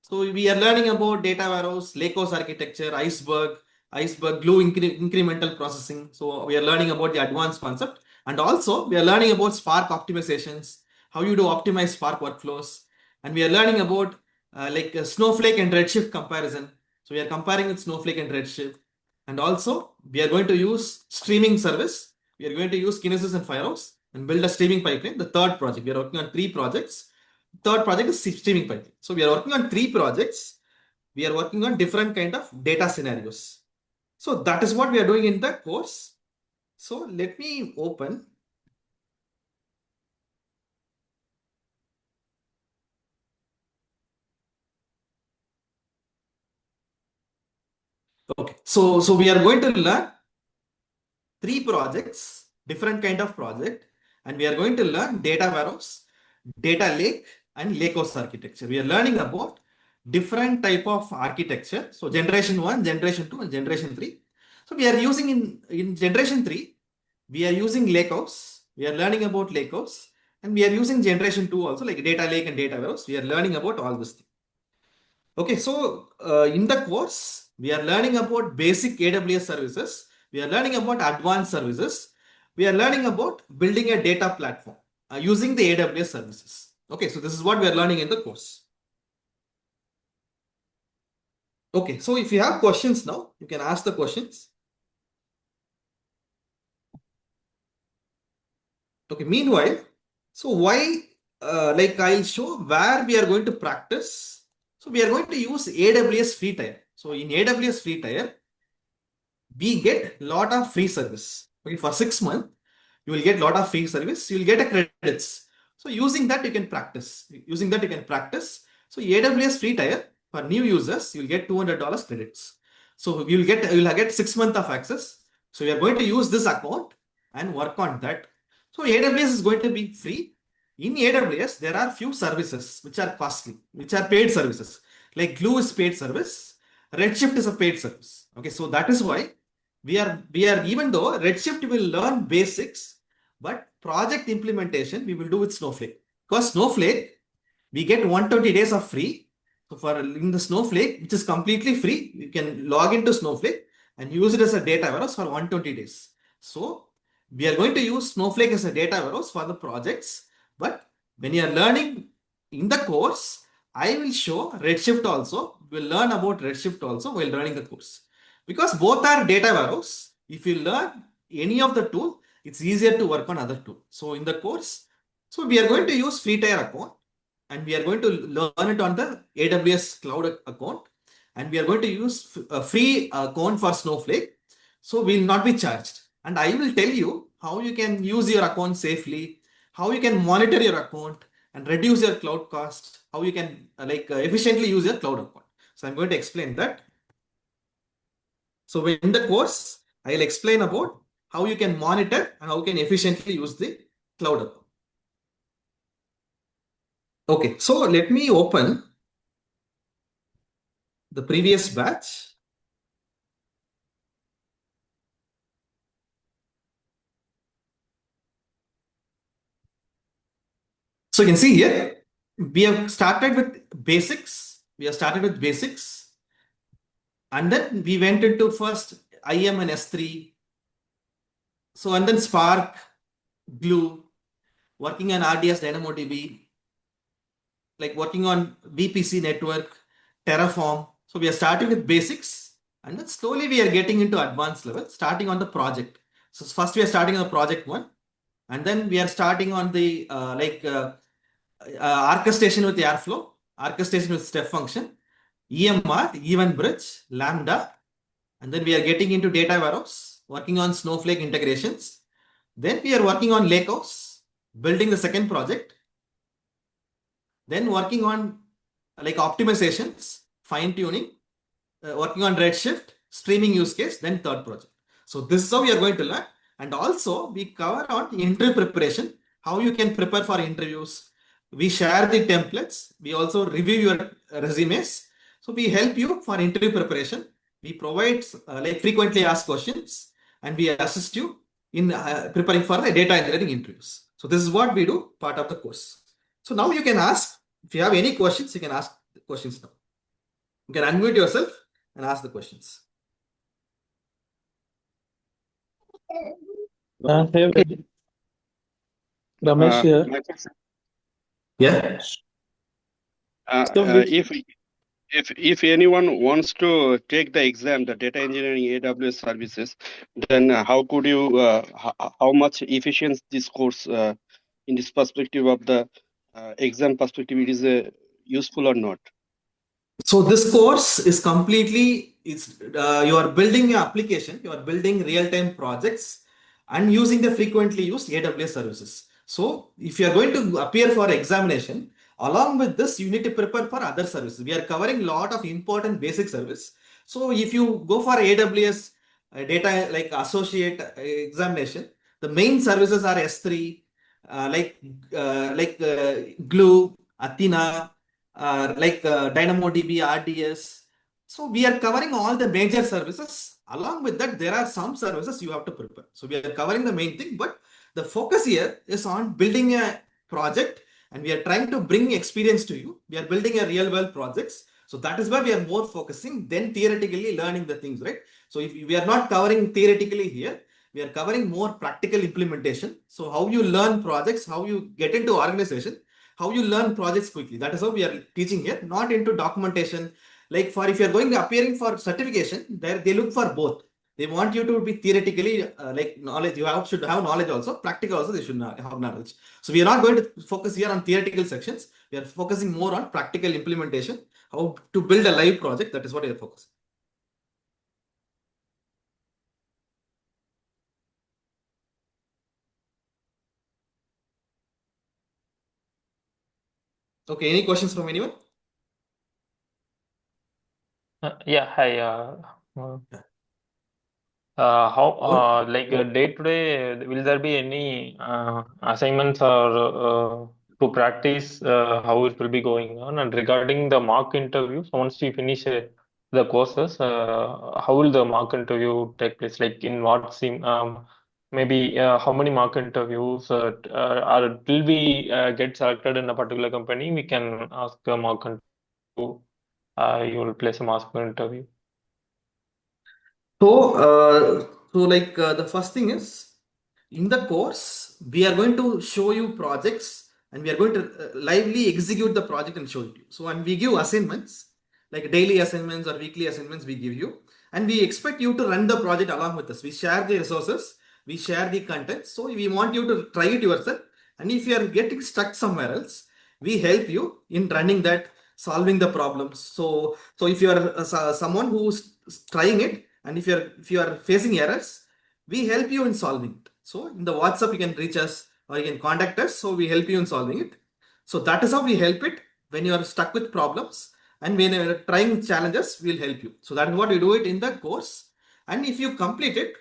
So we are learning about data warehouse, Lakehouse architecture, Iceberg, glue incremental processing. So we are learning about the advanced concept, and also we are learning about Spark optimizations, how you do optimize Spark workflows, and we are learning about Snowflake and Redshift comparison. So we are comparing with Snowflake and Redshift. And also we are going to use streaming service. We are going to use Kinesis and Firehouse and build a streaming pipeline. The third project, we are working on 3 projects. Third project is streaming pipeline. So we are working on 3 projects. We are working on different kind of data scenarios. So that is what we are doing in the course. So let me open. Okay. So we are going to learn 3 projects, different kind of project, and we are going to learn data warehouse, data lake, and lakehouse architecture. We are learning about different type of architecture. So generation 1, generation 2, and generation 3. So we are using in generation 3, we are using lakehouse. We are learning about lakehouse, and we are using generation 2 also, like data lake and data warehouse. We are learning about all this thing. Okay, so in the course, we are learning about basic AWS services. We are learning about advanced services. We are learning about building a data platform using the AWS services. Okay, so this is what we are learning in the course. Okay, so if you have questions now, you can ask the questions. Okay, meanwhile, so why, like I'll show where we are going to practice. So we are going to use AWS free tier. So in AWS free tier, we get lot of free service. Okay, for 6 months, you will get lot of free service. You will get a credits. So using that, you can practice. Using that, you can practice. So AWS free tier for new users, you will get $200 credits. So you will get 6 months of access. So we are going to use this account and work on that. So AWS is going to be free. In AWS, there are few services which are costly, which are paid services. Like Glue is paid service. Redshift is a paid service. Okay, so that is why we are even though Redshift will learn basics, but project implementation we will do with Snowflake. Because Snowflake, we get 120 days of free. So for in the Snowflake, which is completely free, you can log into Snowflake and use it as a data warehouse for 120 days. So we are going to use Snowflake as a data warehouse for the projects. But when you are learning in the course, I will show Redshift also. We'll learn about Redshift also while learning the course. Because both are data warehouse, if you learn any of the tool, it's easier to work on other tool. So in the course, so we are going to use free tier account and we are going to learn it on the AWS cloud account and we are going to use a free account for Snowflake. So we will not be charged. And I will tell you how you can use your account safely, how you can monitor your account and reduce your cloud cost, how you can efficiently use your cloud account. So I'm going to explain that. So in the course, I'll explain about how you can monitor and how you can efficiently use the cloud account. Okay, so let me open the previous batch. So you can see here, we have started with basics. We have started with basics. And then we went into first IM and S3. So and then Spark, Glue, working on RDS DynamoDB, like working on VPC network, Terraform. So we are starting with basics and then slowly we are getting into advanced level, starting on the project. So first we are starting on the project 1 and then we are starting on the orchestration with Airflow, orchestration with step function, EMR, event bridge, Lambda, and then we are getting into data warehouse, working on Snowflake integrations. Then we are working on Lakehouse, building the second project. Then working on like optimizations, fine tuning, working on Redshift, streaming use case, then third project. So this is how we are going to learn. And also we cover on interview preparation, how you can prepare for interviews. We share the templates. We also review your resumes. So we help you for interview preparation. We provide like frequently asked questions and we assist you in preparing for the data engineering interviews. So this is what we do, part of the course. So now you can ask, if you have any questions, you can ask the questions now. You can unmute yourself and ask the questions. Hey, Ramesh here. Yeah. So which If if anyone wants to take the exam, the data engineering AWS services, then how could you how much efficient this course in this perspective of the exam perspective it is useful or not? So this course is completely it's you are building your application, you are building real-time projects and using the frequently used AWS services. So if you are going to appear for examination, along with this, you need to prepare for other services. We are covering a lot of important basic service. So if you go for AWS data like associate examination, the main services are S3, Glue, Athena, DynamoDB, RDS. So we are covering all the major services. Along with that, there are some services you have to prepare. So we are covering the main thing, but the focus here is on building a project and we are trying to bring experience to you. We are building a real world projects. So that is why we are more focusing than theoretically learning the things, right? So if we are not covering theoretically here, we are covering more practical implementation. So how you learn projects, how you get into organization, how you learn projects quickly. That is how we are teaching here, not into documentation. Like for if you're going to appearing for certification, there they look for both. They want you to be theoretically like knowledge. You have, should have knowledge also. Practical also they should not have knowledge. So we are not going to focus here on theoretical sections. We are focusing more on practical implementation, how to build a live project. That is what we are focusing. Okay, any questions from anyone? Yeah, hi. Uh, how Hello? like day to day, will there be any assignments or to practice how it will be going on? And regarding the mock interviews, once you finish the courses, how will the mock interview take place? Like in what sim, maybe how many mock interviews are till we get selected in a particular company, we can ask a mock interview. You will place a mock interview. So the first thing is in the course, we are going to show you projects and we are going to lively execute the project and show it to you. So, and we give assignments like daily assignments or weekly assignments we give you, and we expect you to run the project along with us. We share the resources, we share the content. So, we want you to try it yourself. And if you are getting stuck somewhere else, we help you in running that, solving the problems. So if you are someone who's trying it, and if you are facing errors, we help you in solving it. So in the WhatsApp, you can reach us or you can contact us. So we help you in solving it. So that is how we help it when you are stuck with problems and when you are trying challenges, we'll help you. So that is what we do it in the course. And if you complete it,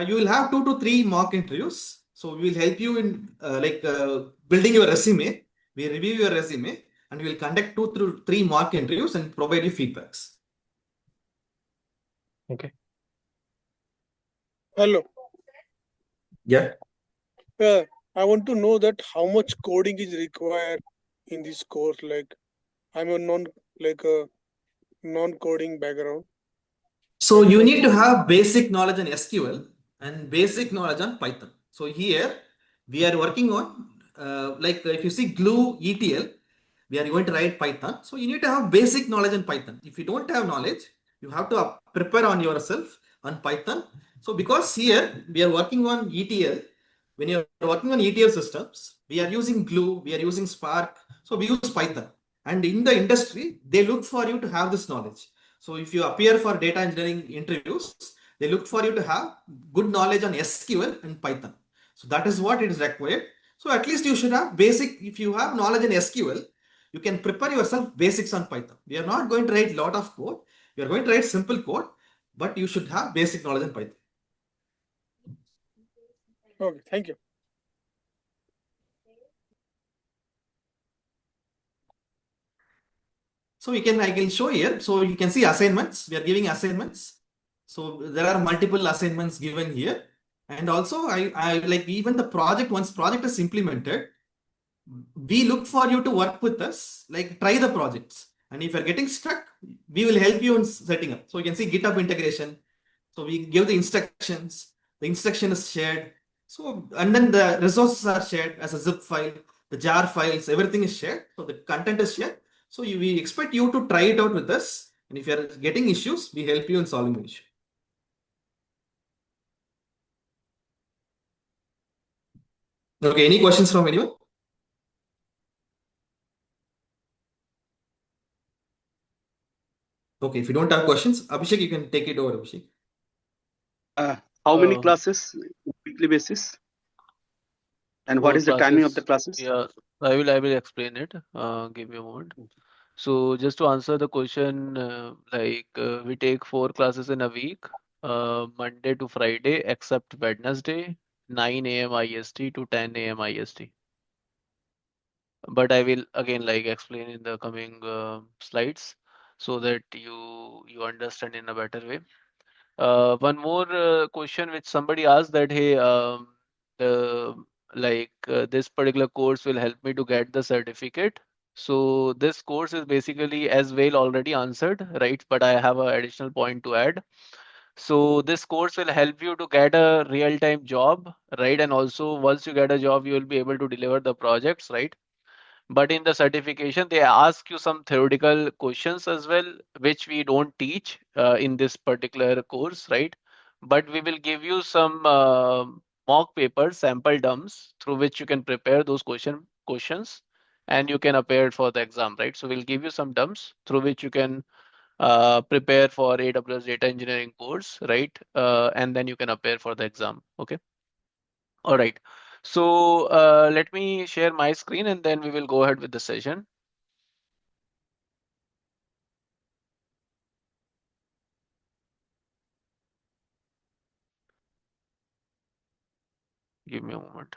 you will have 2 to 3 mock interviews. So we will help you in building your resume. We review your resume and we will conduct 2 to 3 mock interviews and provide you feedbacks. Okay. Hello. Yeah. I want to know that how much coding is required in this course. Like I'm a non-coding background. So I you don't need to have basic knowledge on SQL and basic knowledge on Python. So here we are working on if you see Glue ETL, we are going to write Python. So you need to have basic knowledge on Python. If you don't have knowledge, you have to prepare on yourself on Python. So because here we are working on ETL, when you are working on ETL systems, we are using Glue, we are using Spark. So we use Python. And in the industry, they look for you to have this knowledge. So if you appear for data engineering interviews, they look for you to have good knowledge on SQL and Python. So that is what it is required. So at least you should have basic, if you have knowledge in SQL, you can prepare yourself basics on Python. We are not going to write a lot of code. We are going to write simple code, but you should have basic knowledge in Python. Okay, thank you. So I can show here. So you can see assignments. We are giving assignments. So there are multiple assignments given here. And also I like even the project, once project is implemented, we look for you to work with us, like try the projects. And if you're getting stuck, we will help you in setting up. So you can see GitHub integration. So we give the instructions, the instruction is shared. So, and then the resources are shared as a zip file, the jar files, everything is shared. So the content is shared. So we expect you to try it out with us. And if you are getting issues, we help you in solving the issue. Okay, any questions from anyone? Okay, if you don't have questions, Abhishek, you can take it over, Abhishek. How many Uh, classes weekly basis? And what for is the timing of the classes, classes? yeah, I will explain it. Give me a moment. So just to answer the question, we take 4 classes in a week, Monday to Friday, except Wednesday, 9 a.m. IST to 10 a.m. IST. But I will again explain in the coming slides so that you understand in a better way. One more question which somebody asked that, hey, the this particular course will help me to get the certificate. So this course is basically, as well already answered, right? But I have an additional point to add. So this course will help you to get a real-time job, right? And also once you get a job, you will be able to deliver the projects, right? But in the certification, they ask you some theoretical questions as well, which we don't teach in this particular course, right? But we will give you some mock papers, sample dumps, through which you can prepare those questions, and you can appear for the exam, right? So we'll give you some dumps through which you can prepare for AWS data engineering course, right? And then you can appear for the exam. Okay. All right. So let me share my screen and then we will go ahead with the session. Give me a moment.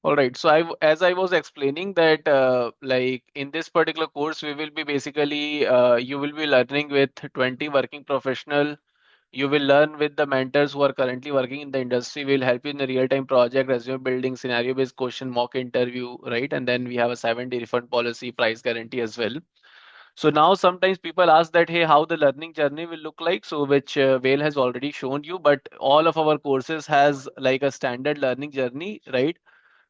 All right. So as I was explaining that, in this particular course, we will be basically, you will be learning with 20 working professional. You will learn with the mentors who are currently working in the industry. Will help you in the real-time project, resume building, scenario-based question, mock interview, right? And then we have a 7-day refund policy, price guarantee as well. So now sometimes people ask that, hey, how the learning journey will look like. So which Whale has already shown you, but all of our courses has like a standard learning journey, right?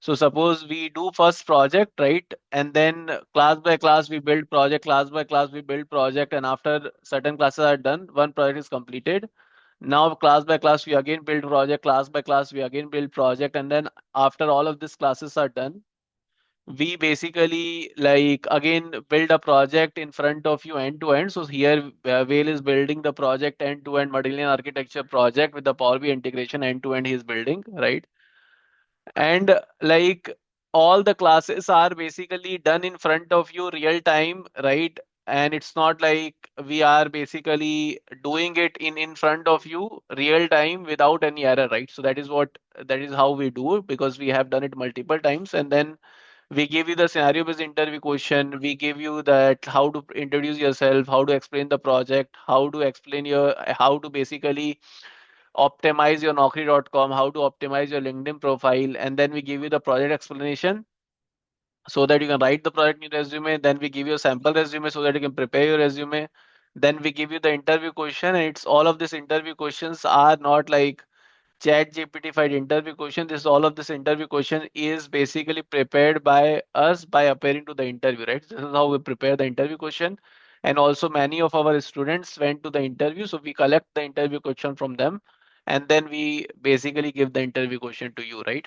So suppose we do first project, right? And then class by class we build project, class by class we build project, and after certain classes are done, one project is completed. Now class by class we again build project, class by class we again build project, and then after all of these classes are done, we basically again build a project in front of you end to end. So here Whale is building the project end to end Mendelian architecture project with the Power BI integration end to end he's building, right? And all the classes are basically done in front of you real time, right? And it's not like we are basically doing it in front of you real time without any error, right? So that is how we do it, because we have done it multiple times. And then we give you the scenario based interview question, we give you that how to introduce yourself, how to explain the project, how to basically optimize your naukri.com, how to optimize your LinkedIn profile, and then we give you the project explanation so that you can write the project in your resume. Then we give you a sample resume so that you can prepare your resume. Then we give you the interview question, and it's all of these interview questions are not like chat GPT fied interview question. This all of this interview question is basically prepared by us by appearing to the interview, right? This is how we prepare the interview question. And also many of our students went to the interview, so we collect the interview question from them, and then we basically give the interview question to you, right?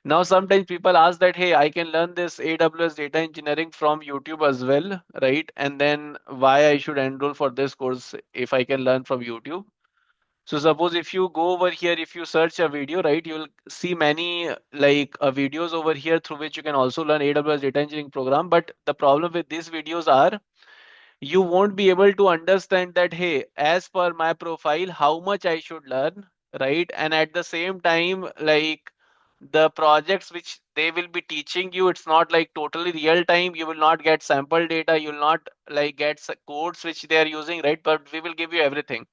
Now sometimes people ask that, hey, I can learn this AWS data engineering from YouTube as well, right? And then why I should enroll for this course if I can learn from YouTube? So suppose if you go over here, if you search a video, right, you will see many videos over here through which you can also learn AWS data engineering program. But the problem with these videos are you won't be able to understand that, hey, as per my profile, how much I should learn, right? And at the same time, the projects which they will be teaching you, it's not like totally real time. You will not get sample data. You will not get codes which they are using, right? But we will give you everything.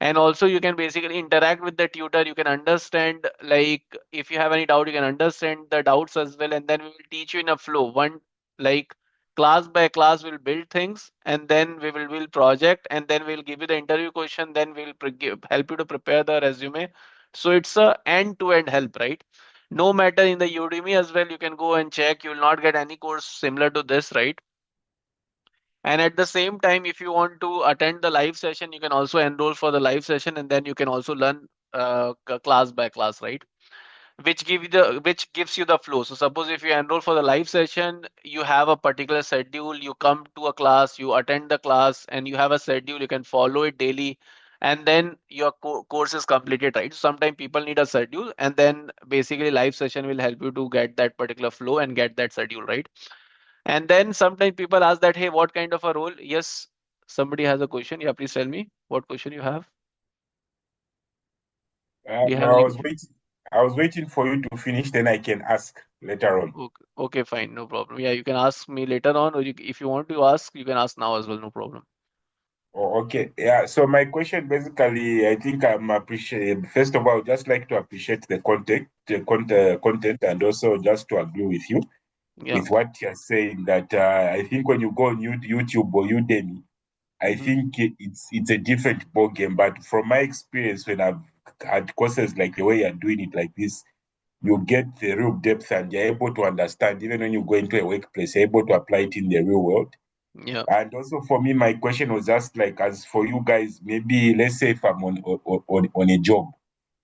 And also you can basically interact with the tutor. You can understand, if you have any doubt, you can understand the doubts as well. And then we will teach you in a flow. One, like class by class we'll build things, and then we will build project, and then we'll give you the interview question, then we'll help you to prepare the resume. So it's a end-to-end help, right? No matter in the Udemy as well, you can go and check. You will not get any course similar to this, right? And at the same time, if you want to attend the live session, you can also enroll for the live session, and then you can also learn class by class, right? Which gives you the flow. So suppose if you enroll for the live session, you have a particular schedule, you come to a class, you attend the class, and you have a schedule, you can follow it daily, and then your course is completed, right? Sometimes people need a schedule, and then basically live session will help you to get that particular flow and get that schedule, right? And then sometimes people ask that, hey, what kind of a role? Yes, somebody has a question. Yeah, please tell me what question you have. Do you have No, any I was question? waiting. I was waiting for you to finish, then I can ask later on. Okay, okay, fine, no problem. Yeah, you can ask me later on, or if you want to ask, you can ask now as well, no problem. Oh, okay. Yeah. So my question basically, I think I'm appreciate. First of all, just like to appreciate the content, and also just to agree with you Yeah. with what you're saying. That I think when you go on YouTube or Udemy, I Mhm. think it's a different ball game. But from my experience, when I've had courses like the way you're doing it like this, you get the real depth and you're able to understand. Even when you go into a workplace, you're able to apply it in the real world. Yeah. And also for me, my question was just like, as for you guys, maybe let's say if I'm on a job, Mhm.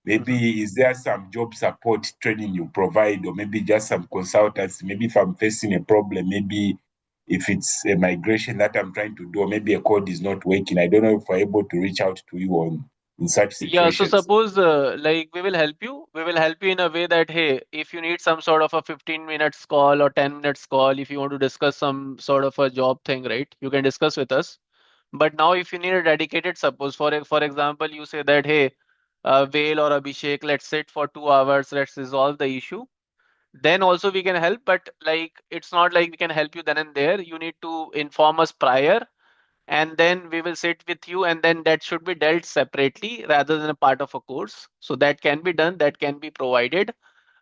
maybe is there some job support training you provide, or maybe just some consultants? Maybe if I'm facing a problem, maybe if it's a migration that I'm trying to do, or maybe a code is not working, I don't know if we're able to reach out to you on in such Yeah, so situations. suppose like we will help you. We will help you in a way that, hey, if you need some sort of a 15 minutes call or 10 minutes call, if you want to discuss some sort of a job thing, right? You can discuss with us. But now if you need a dedicated, suppose for example, you say that, hey, Vail or Abhishek, let's sit for 2 hours, let's resolve the issue. Then also we can help, but like it's not like we can help you then and there. You need to inform us prior, and then we will sit with you, and then that should be dealt separately rather than a part of a course. So that can be done, that can be provided.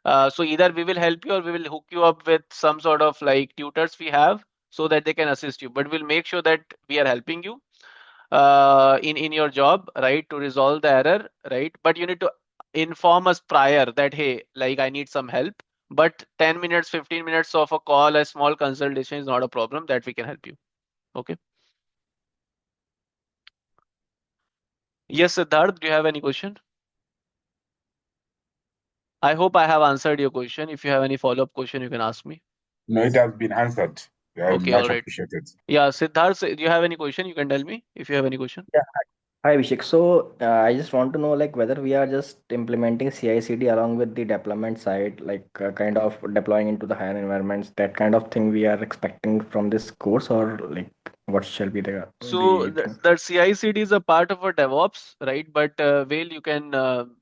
So either we will help you or we will hook you up with some sort of like tutors we have so that they can assist you. But we'll make sure that we are helping you in your job, right, to resolve the error, right? But you need to inform us prior that, hey, like I need some help. But 10 minutes, 15 minutes of a call, a small consultation is not a problem, that we can help you. Okay. Yes, Siddharth, do you have any question? I hope I have answered your question. If you have any follow-up question, you can ask me. No, it has been answered. Okay, all Much right. appreciated. Yeah, Siddharth, do you have any question? You can tell me if you have any question. Yeah. Hi, Vishek. So I just want to know like whether we are just implementing CI/CD along with the deployment side, like kind of deploying into the higher environments, that kind of thing we are expecting from this course, or like what shall be So the thing? the CI/CD is a part of a DevOps, right? But Vail, you can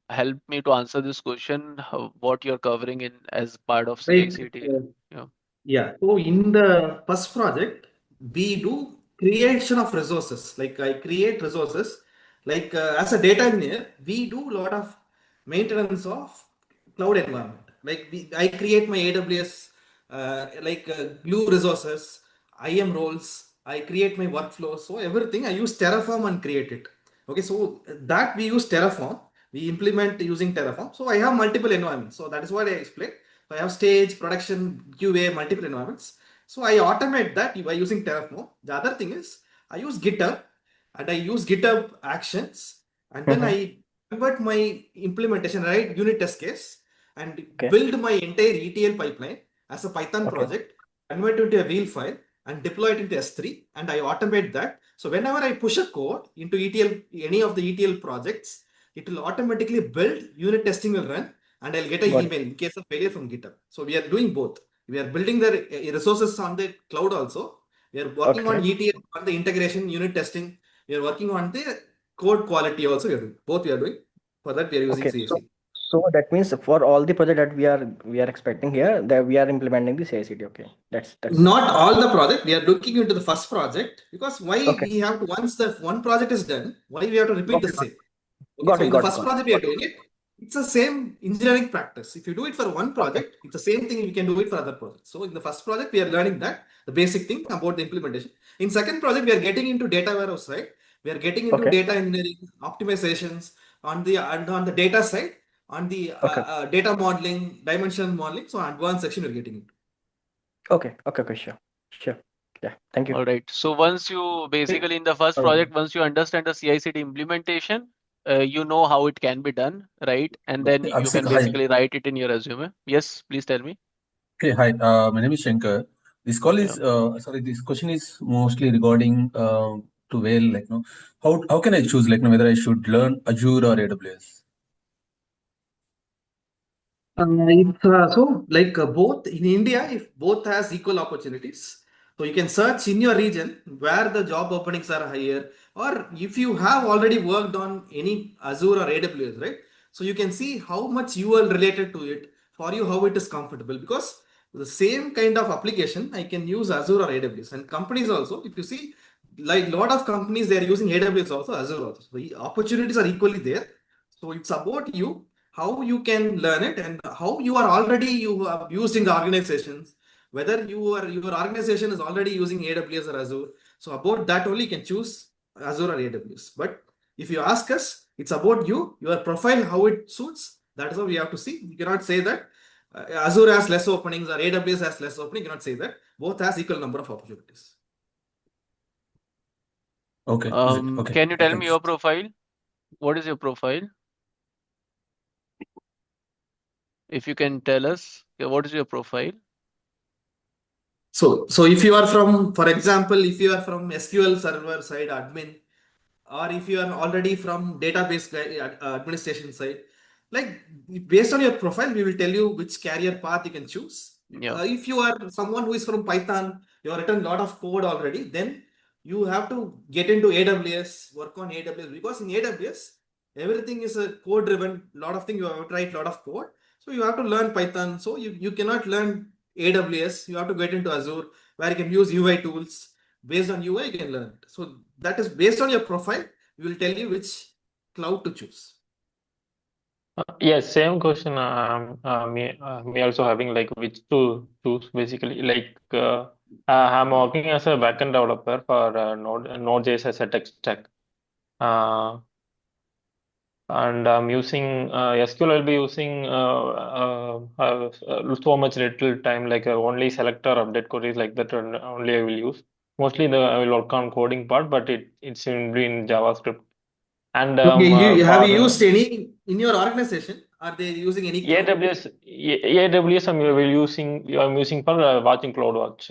help me to answer this question, what you're covering in as part of Right. CI/CD. Yeah. Yeah. So in the first project, we do creation of resources. Like I create resources. Like as a data engineer, we do a lot of maintenance of cloud environment. Like I create my AWS glue resources, IAM roles. I create my workflow. So everything I use Terraform and create it. Okay. So that we use Terraform. We implement using Terraform. So I have multiple environments. So that is what I explained. So I have stage, production, QA, multiple environments. So I automate that by using Terraform. The other thing is I use GitHub and I use GitHub actions, and then Mm-hmm. I convert my implementation, right, unit test case, and Okay. build my entire ETL pipeline as a Python Okay. project, convert it into a wheel file and deploy it into S3, and I automate that. So whenever I push a code into ETL, any of the ETL projects, it will automatically build, unit testing will run, and I'll get an Got it. email in case of failure from GitHub. So we are doing both. We are building the resources on the cloud also. We are working on Okay. ETL, on the integration, unit testing. We are working on the code quality also. We are doing. Both we are doing. For that, we are using Okay. So CI/CD. so that means for all the project that we are expecting here, that we are implementing the CI/CD. Okay. That's Not all the project. We are looking into the first project because why okay. we have to, once the one project is done, why we have to repeat Got the it. same. Okay, Got so it. in the Got it. first Got it. project we are doing it. It's the same engineering practice. If you do it for one project, it's the same thing you can do it for other projects. So in the first project, we are learning that the basic thing about the implementation. In second project, we are getting into data warehouse side. We are getting into Okay. data engineering, optimizations on the data side, on the Okay. data modeling, dimensional modeling. So advanced section we're getting into. Okay. Okay. Okay. Sure. Sure. Yeah. Thank you. All right. So once you basically in the first project, once you understand the CI/CD implementation, you know how it can be done, right? And then you Abhishek, can hi. basically write it in your resume. Yes, please tell me. Okay, hi. My name is Shankar. This call Yeah. is sorry. This question is mostly regarding to where like no, how can I choose like no, whether I should learn Azure or AWS? Both in India, if both has equal opportunities, so you can search in your region where the job openings are higher, or if you have already worked on any Azure or AWS, right? So you can see how much you are related to it, for you how it is comfortable, because the same kind of application I can use Azure or AWS, and companies also, if you see, like lot of companies they are using AWS also, Azure also. So the opportunities are equally there. So it's about you how you can learn it and how you are already you have used in the organizations, whether your organization is already using AWS or Azure. So about that only you can choose Azure or AWS. But if you ask us, it's about your profile, how it suits. That is how we have to see. You cannot say that Azure has less openings or AWS has less opening. You cannot say that. Both has equal number of opportunities. Okay, is it okay? Can you tell me Thanks. your profile? What is your profile? If you can tell us, yeah, what is your profile? So if you are from, for example, if you are from SQL server side admin, or if you are already from database administration side, like based on your profile we will tell you which career path you can choose. Yeah. If you are someone who is from Python, you have written a lot of code already, then you have to get into AWS, work on AWS, because in AWS everything is a code driven, lot of things you have to write lot of code, so you have to learn Python. So you cannot learn AWS, you have to get into Azure where you can use UI tools. Based on UI you can learn it. So that is based on your profile, we will tell you which cloud to choose. Yes, same question. Me also having like which to choose basically. Like I'm working as a backend developer for Node.js as a tech stack. Uh, and I'm using SQL. I'll be using so much little time, like only select or update queries like that. Only I will use. Mostly I will work on coding part, but it's in JavaScript. And Okay, you have you for used any in your organization? Are they using any cloud? AWS, I'm using for watching CloudWatch.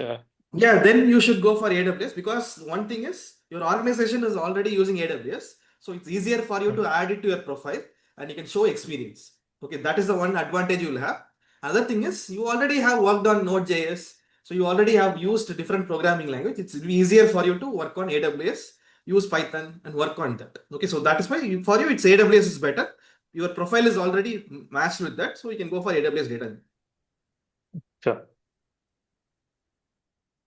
Yeah, then you should go for AWS, because one thing is your organization is already using AWS. So it's easier for you to add it to your profile and you can show experience. Okay, that is the one advantage you will have. Other thing is you already have worked on Node.js. So you already have used different programming language. It's easier for you to work on AWS, use Python and work on that. Okay, so that is why for you it's AWS is better. Your profile is already matched with that. So you can go for AWS data. Sure.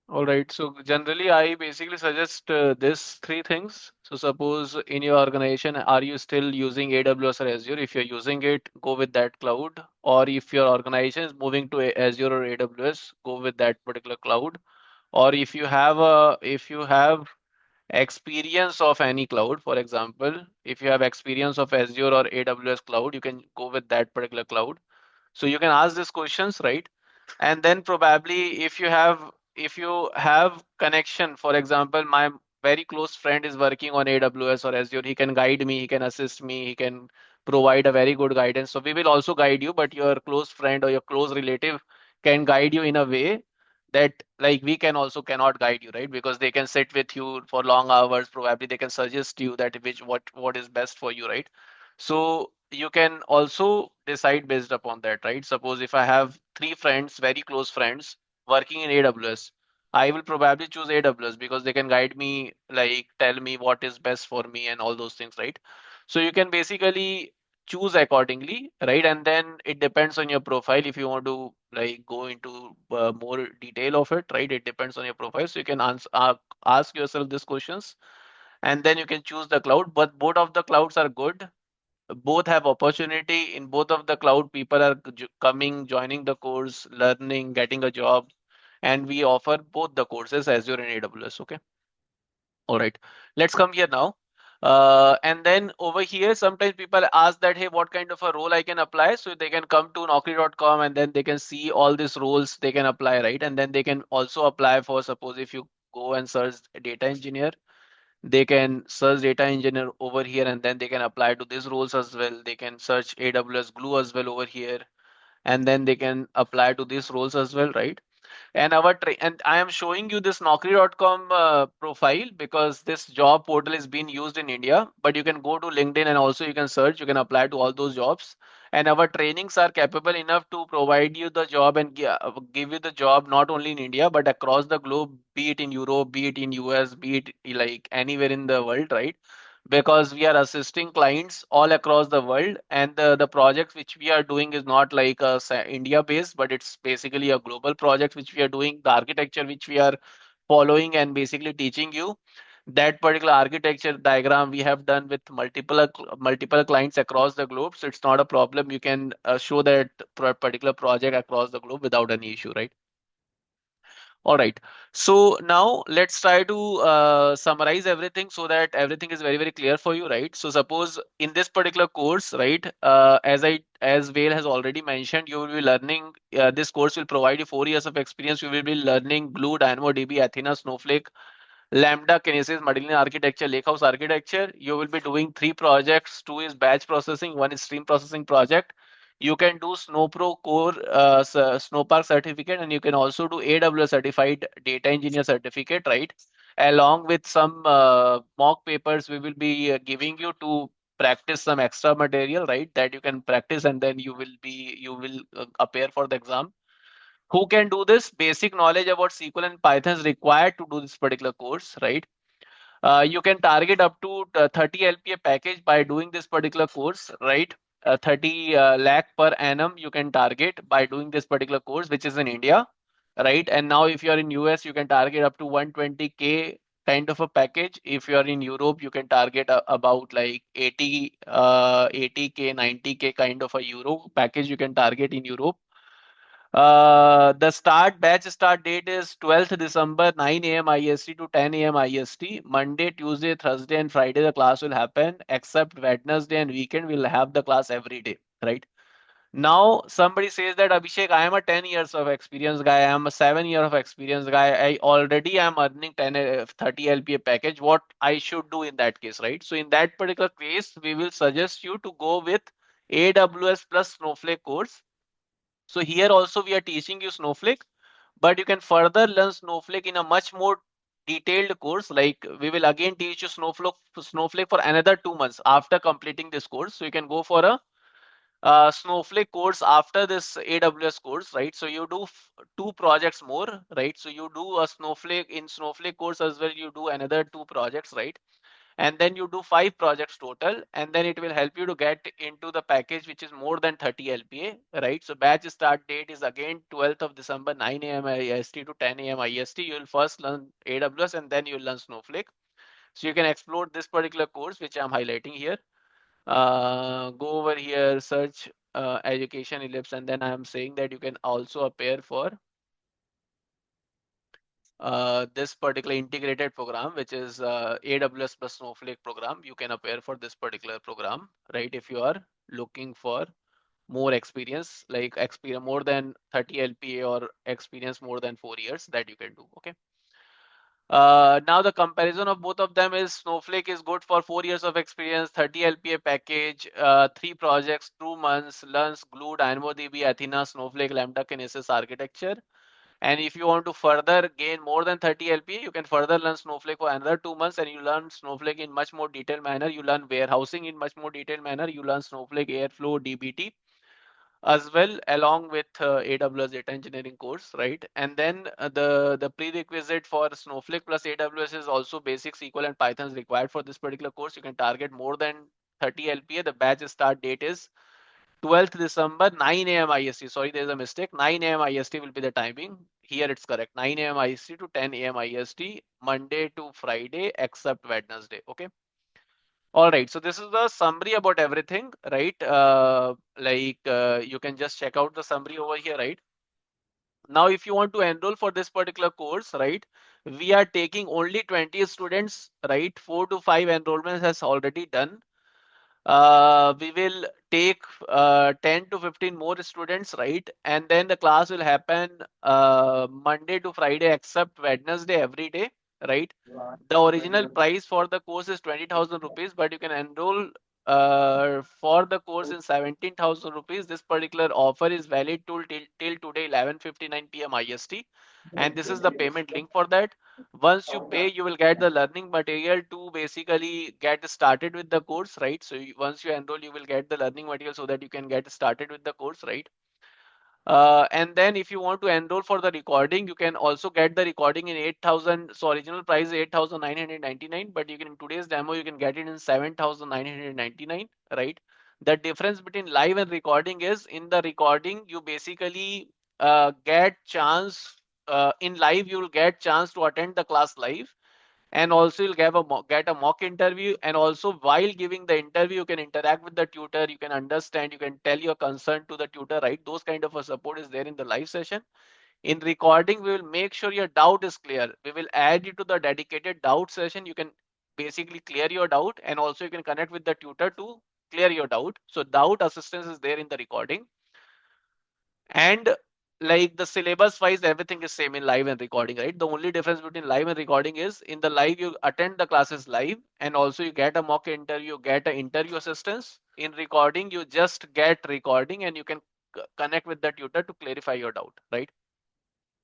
All right. So generally, I basically suggest this three things. So suppose in your organization, are you still using AWS or Azure? If you're using it, go with that cloud. Or if your organization is moving to Azure or AWS, go with that particular cloud. Or if you have experience of any cloud, for example, if you have experience of Azure or AWS cloud, you can go with that particular cloud. So you can ask these questions, right? And then probably if you have connection, for example, my very close friend is working on AWS or Azure, he can guide me, he can assist me, he can provide a very good guidance. So we will also guide you, but your close friend or your close relative can guide you in a way that like we can also cannot guide you, right? Because they can sit with you for long hours, probably they can suggest you that which what is best for you, right? So you can also decide based upon that, right? Suppose if I have three friends, very close friends, working in AWS, I will probably choose AWS because they can guide me, like tell me what is best for me and all those things, right? So you can basically choose accordingly, right? And then it depends on your profile if you want to like go into more detail of it, right? It depends on your profile. So you can ask yourself these questions and then you can choose the cloud. But both of the clouds are good. both have opportunity. In both of the cloud, people are coming, joining the course, learning, getting a job, and we offer both the courses, Azure and AWS. Okay. All right. Let's come here now. And then over here, sometimes people ask that, hey, what kind of a role I can apply? So they can come to naukri.com and then they can see all these roles they can apply, right? And then they can also apply for, suppose if you go and search data engineer, they can search data engineer over here and then they can apply to these roles as well. They can search AWS Glue as well over here, and then they can apply to these roles as well, right? And and I am showing you this naukri.com profile because this job portal is being used in India, but you can go to LinkedIn and also you can search, you can apply to all those jobs. And our trainings are capable enough to provide you the job and give you the job not only in India but across the globe, be it in Europe, be it in US, be it like anywhere in the world, right? Because we are assisting clients all across the world, and the projects which we are doing is not like India based, but it's basically a global project which we are doing. The architecture which we are following and basically teaching you, that particular architecture diagram we have done with multiple clients across the globe, so it's not a problem. You can show that particular project across the globe without any issue, right? All right. So now let's try to summarize everything so that everything is very, very clear for you, right? So suppose in this particular course, right, as Vale has already mentioned, you will be learning, this course will provide you 4 years of experience. You will be learning Glue, DynamoDB, Athena, Snowflake, Lambda, Kinesis, Medellin architecture, Lakehouse architecture. You will be doing 3 projects. 2 is batch processing, 1 is stream processing project. You can do Snowpro core, Snowpark certificate, and you can also do AWS certified data engineer certificate, right? Along with some mock papers we will be giving you to practice some extra material, right? That you can practice and then you will appear for the exam. Who can do this? Basic knowledge about SQL and Python is required to do this particular course, right? You can target up to 30 LPA package by doing this particular course, right? 30 lakh per annum you can target by doing this particular course, which is in India, right? And now if you are in US, you can target up to 120K kind of a package. If you are in Europe, you can target about like 80K, 90K kind of a Euro package you can target in Europe. The batch start date is 12th December, 9 a.m. IST to 10 a.m. IST. Monday, Tuesday, Thursday, and Friday the class will happen, except Wednesday and weekend we'll have the class every day, right? Now somebody says that Abhishek, I am a 10 years of experience guy, I am a 7 year of experience guy, I already am earning 30 LPA package. What I should do in that case, right? So in that particular case, we will suggest you to go with AWS plus Snowflake course. So here also we are teaching you Snowflake, but you can further learn Snowflake in a much more detailed course. Like we will again teach you Snowflake for another 2 months after completing this course. So you can go for a Snowflake course after this AWS course, right? So you do 2 projects more, right? So you do a Snowflake course as well. You do another 2 projects, right? And then you do 5 projects total, and then it will help you to get into the package which is more than 30 LPA, right? So batch start date is again 12th of December, 9 a.m. IST to 10 a.m. IST. You will first learn AWS and then you'll learn Snowflake. So you can explore this particular course which I'm highlighting here. Go over here, search education ellipse, and then I'm saying that you can also appear for this particular integrated program, which is AWS plus Snowflake program. You can appear for this particular program, right? If you are looking for more experience, like experience more than 30 LPA or experience more than 4 years, that you can do. Okay. Now the comparison of both of them is Snowflake is good for 4 years of experience, 30 LPA package, 3 projects, 2 months, learns Glue, DynamoDB, Athena, Snowflake, Lambda, Kinesis architecture. And if you want to further gain more than 30 LPA, you can further learn Snowflake for another 2 months, and you learn Snowflake in much more detailed manner. You learn warehousing in much more detailed manner. You learn Snowflake Airflow, DBT as well, along with AWS data engineering course, right? And then the prerequisite for Snowflake plus AWS is also basic SQL and Python is required for this particular course. You can target more than 30 LPA. The batch start date is 12th December, 9 a.m. IST. Sorry, there's a mistake. 9 a.m. IST will be the timing. Here it's correct. 9 a.m. IST to 10 a.m. IST, Monday to Friday, except Wednesday. Okay. All right, so this is the summary about everything, right? You can just check out the summary over here, right? Now, if you want to enroll for this particular course, right, we are taking only 20 students, right? 4 to 5 enrollments has already done. We will take 10 to 15 more students, right? And then the class will happen Monday to Friday, except Wednesday every day, right? The original price for the course is 20,000 rupees, but you can enroll for the course in 17,000 rupees. This particular offer is valid till today 11:59 p.m. IST, and this is the payment link for that. Once you pay, you will get the learning material to basically get started with the course, right? So once you enroll, you will get the learning material so that you can get started with the course, right? And then if you want to enroll for the recording, you can also get the recording in 8,000. So original price is 8,999, but you can in today's demo, you can get it in 7,999, right? The difference between live and recording is in the recording, you basically get chance in live, you will get chance to attend the class live, and also you'll get a mock interview, and also while giving the interview you can interact with the tutor, you can understand, you can tell your concern to the tutor, right? Those kind of a support is there in the live session. In recording, we will make sure your doubt is clear. We will add you to the dedicated doubt session. You can basically clear your doubt, and also you can connect with the tutor to clear your doubt. So doubt assistance is there in the recording. And like the syllabus wise, everything is same in live and recording, right? The only difference between live and recording is in the live you attend the classes live, and also you get a mock interview, get an interview assistance. In recording, you just get recording and you can connect with the tutor to clarify your doubt, right?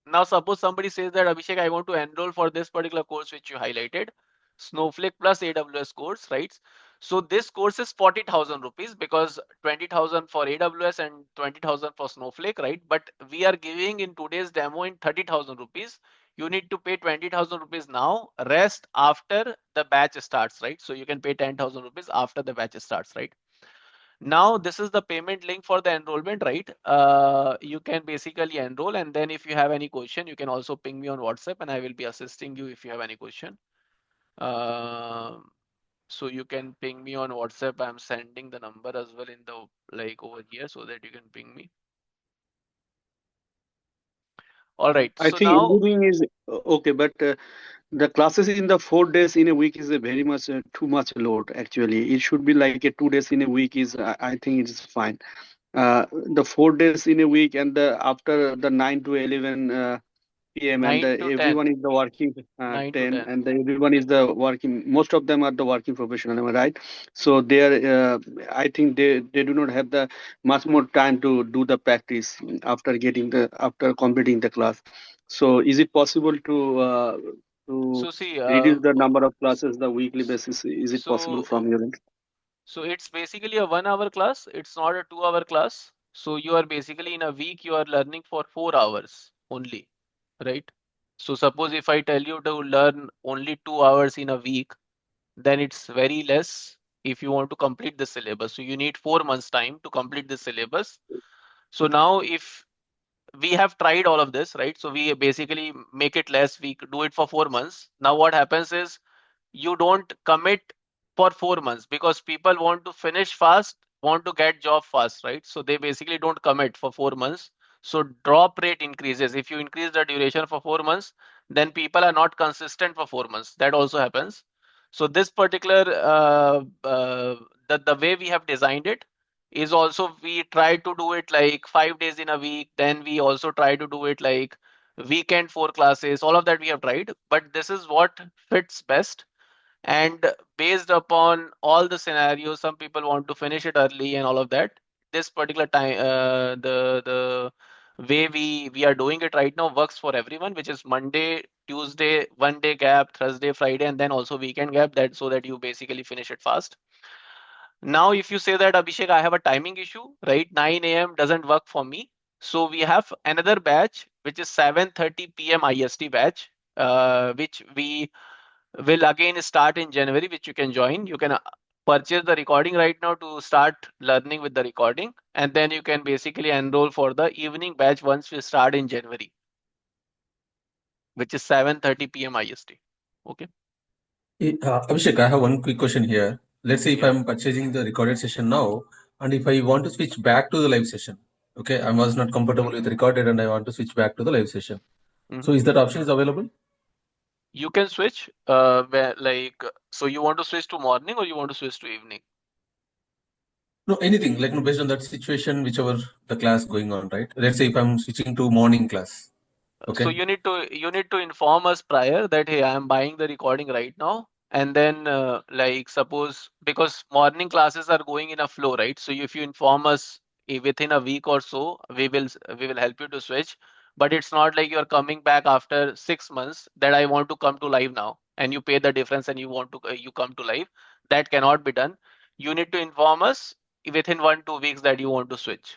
Now, suppose somebody says that, Abhishek, I want to enroll for this particular course which you highlighted, Snowflake plus AWS course, right? So this course is 40,000 rupees because 20,000 for AWS and 20,000 for Snowflake, right? But we are giving in today's demo in 30,000 rupees. You need to pay 20,000 rupees now, rest after the batch starts, right? So you can pay 10,000 rupees after the batch starts, right? Now this is the payment link for the enrollment, right? You can basically enroll, and then if you have any question, you can also ping me on WhatsApp and I will be assisting you if you have any question. So you can ping me on WhatsApp. I'm sending the number as well in the like over here so that you can ping me. All right. I So think now, engineering is okay, but the classes in the 4 days in a week is a very much too much load. Actually, it should be like a 2 days in a week is I think it is fine. The 4 days in a week and the after the 9 to 11 p.m. and 9 to 10, everyone is the working 9 to 10 10. and everyone is the working. Most of them are the working professional, am I right? So they are. I think they do not have the much more time to do the practice after completing the class. So is it possible to So see, reduce the number of classes the weekly basis? Is it possible so from your end? So it's basically a 1 hour class. It's not a 2 hour class. So you are basically in a week, you are learning for 4 hours only, right? So suppose if I tell you to learn only 2 hours in a week, then it's very less if you want to complete the syllabus. So you need 4 months time to complete the syllabus. So now if we have tried all of this, right? So we basically make it less, we do it for 4 months. Now what happens is you don't commit for 4 months because people want to finish fast, want to get job fast, right? So they basically don't commit for 4 months. So drop rate increases. If you increase the duration for 4 months, then people are not consistent for 4 months. That also happens. So this particular the way we have designed it is also we try to do it like 5 days in a week. Then we also try to do it like weekend 4 classes. All of that we have tried, but this is what fits best. And based upon all the scenarios, some people want to finish it early and all of that. This particular time, the way we are doing it right now works for everyone, which is Monday, Tuesday, 1 day gap, Thursday, Friday, and then also weekend gap. That so that you basically finish it fast. Now, if you say that, Abhishek, I have a timing issue, right? 9 a.m. doesn't work for me. So we have another batch, which is 7:30 p.m. IST batch, which we will again start in January, which you can join. You can purchase the recording right now to start learning with the recording, and then you can basically enroll for the evening batch once we start in January, which is 7:30 p.m. IST. Okay. Abhishek, I have one quick question here. let's say if Yeah. I'm purchasing the recorded session now, and if I want to switch back to the live session, okay, I was not comfortable with recorded and I want to switch back to the live session. So Mhm. is that option is available? You can switch, so you want to switch to morning or you want to switch to evening? No, anything like, based on that situation, whichever the class going on, right? Let's say if I'm switching to morning class, So okay. you need to inform us prior that hey, I am buying the recording right now, and then like suppose because morning classes are going in a flow, right? So if you inform us within a week or so, we will help you to switch. But it's not like you're coming back after 6 months that I want to come to live now, and you pay the difference and you want to you come to live. That cannot be done. You need to inform us within 1 2 weeks that you want to switch.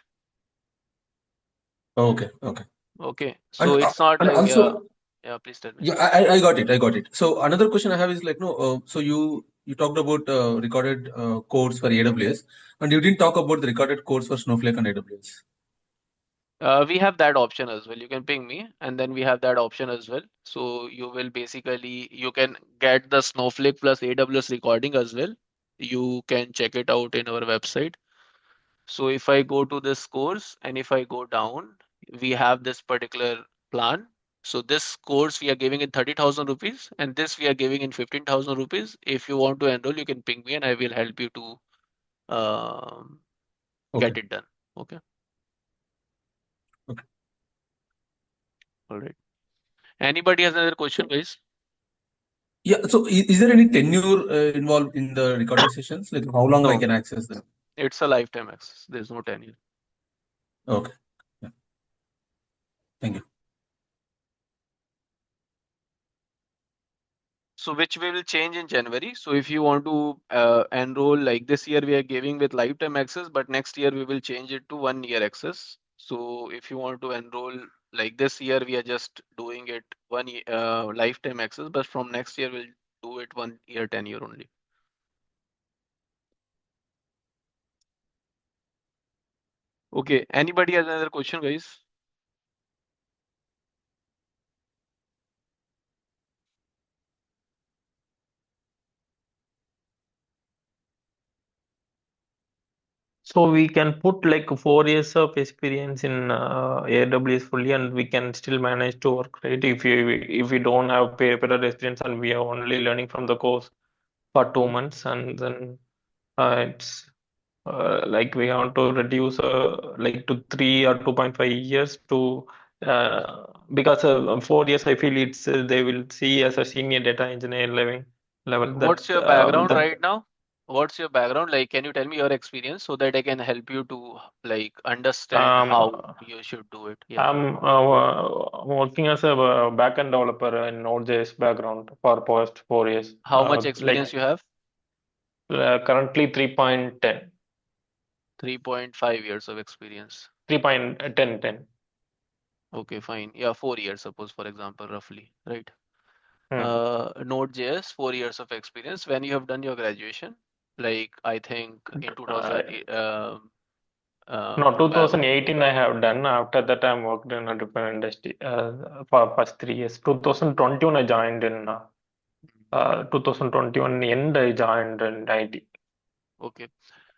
Okay, okay. Okay, And so it's not and like also, yeah. Please tell me. yeah, I got it. I got it. So another question I have is like, no, so you talked about recorded codes for AWS, and you didn't talk about the recorded codes for Snowflake and AWS. We have that option as well. You can ping me, and then we have that option as well. So you will basically you can get the Snowflake plus AWS recording as well. You can check it out in our website. So if I go to this course and if I go down, we have this particular plan. So this course we are giving in 30,000 rupees, and this we are giving in 15,000 rupees. If you want to enroll, you can ping me, and I will help you to um, Okay, get it done. Okay. okay. All right. Anybody has another question, guys? Yeah. So is there any tenure involved in the recorded sessions? Like how long I No. can access them? It's a lifetime access. There's no tenure. Okay. Yeah. Thank you. So which we will change in January. So if you want to enroll, like this year we are giving with lifetime access, but next year we will change it to 1 year access. So if you want to enroll, like this year we are just doing it lifetime access, but from next year we'll do it 1 year tenure only. Okay. Anybody has another question, guys? So we can put like 4 years of experience in AWS fully, and we can still manage to work, right? If we don't have paper experience and we are only learning from the course for 2 months, and then it's like we want to reduce like to 3 or 2.5 years to because 4 years I feel it's they will see as a senior data engineer level What's that your background right now? What's your background? Like, can you tell me your experience so that I can help you to like understand how um, you should do it? Yeah. I'm working as a backend developer in Node.js background for past 4 years. How much experience you have? Currently 3.10, 3.5 years of experience. 3.10. Okay, fine. Yeah, 4 years, suppose, for example, roughly, right? Hmm. Node.js, 4 years of experience. When you have done your graduation, like I think in Uh, 2000, No, ba- 2018 I have done. After that, I worked in a different industry for first 3 years. 2021 I joined in 2021 end I joined in IT. okay.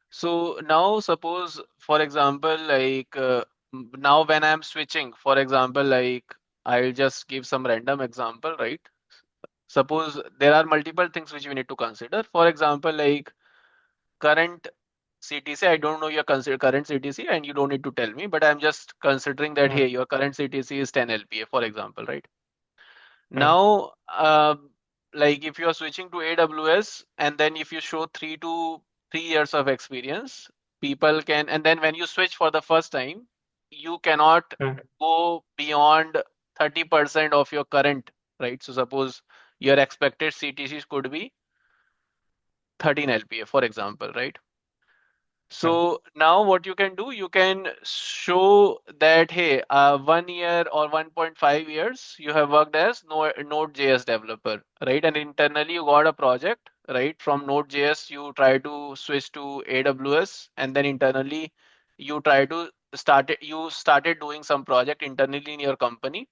So now suppose, for example, now when I'm switching, for example, like I'll just give some random example, right? Suppose there are multiple things which we need to consider. For example, like current CTC, I don't know your consider current CTC and you don't need to tell me, but I'm just considering that, Hmm. hey, your current CTC is 10 LPA, for example, right? Hmm. Now, like if you are switching to AWS and then if you show 3 years of experience, people can, and then when you switch for the first time, you cannot Hmm. go beyond 30% of your current, right? So suppose your expected CTCs could be 13 LPA, for example, right? Hmm. So now what you can do, you can show that, hey, 1 year or 1.5 years, you have worked as Node.js developer, right? And internally you got a project, right? From Node.js, you try to switch to AWS, and then internally you try to you started doing some project internally in your company,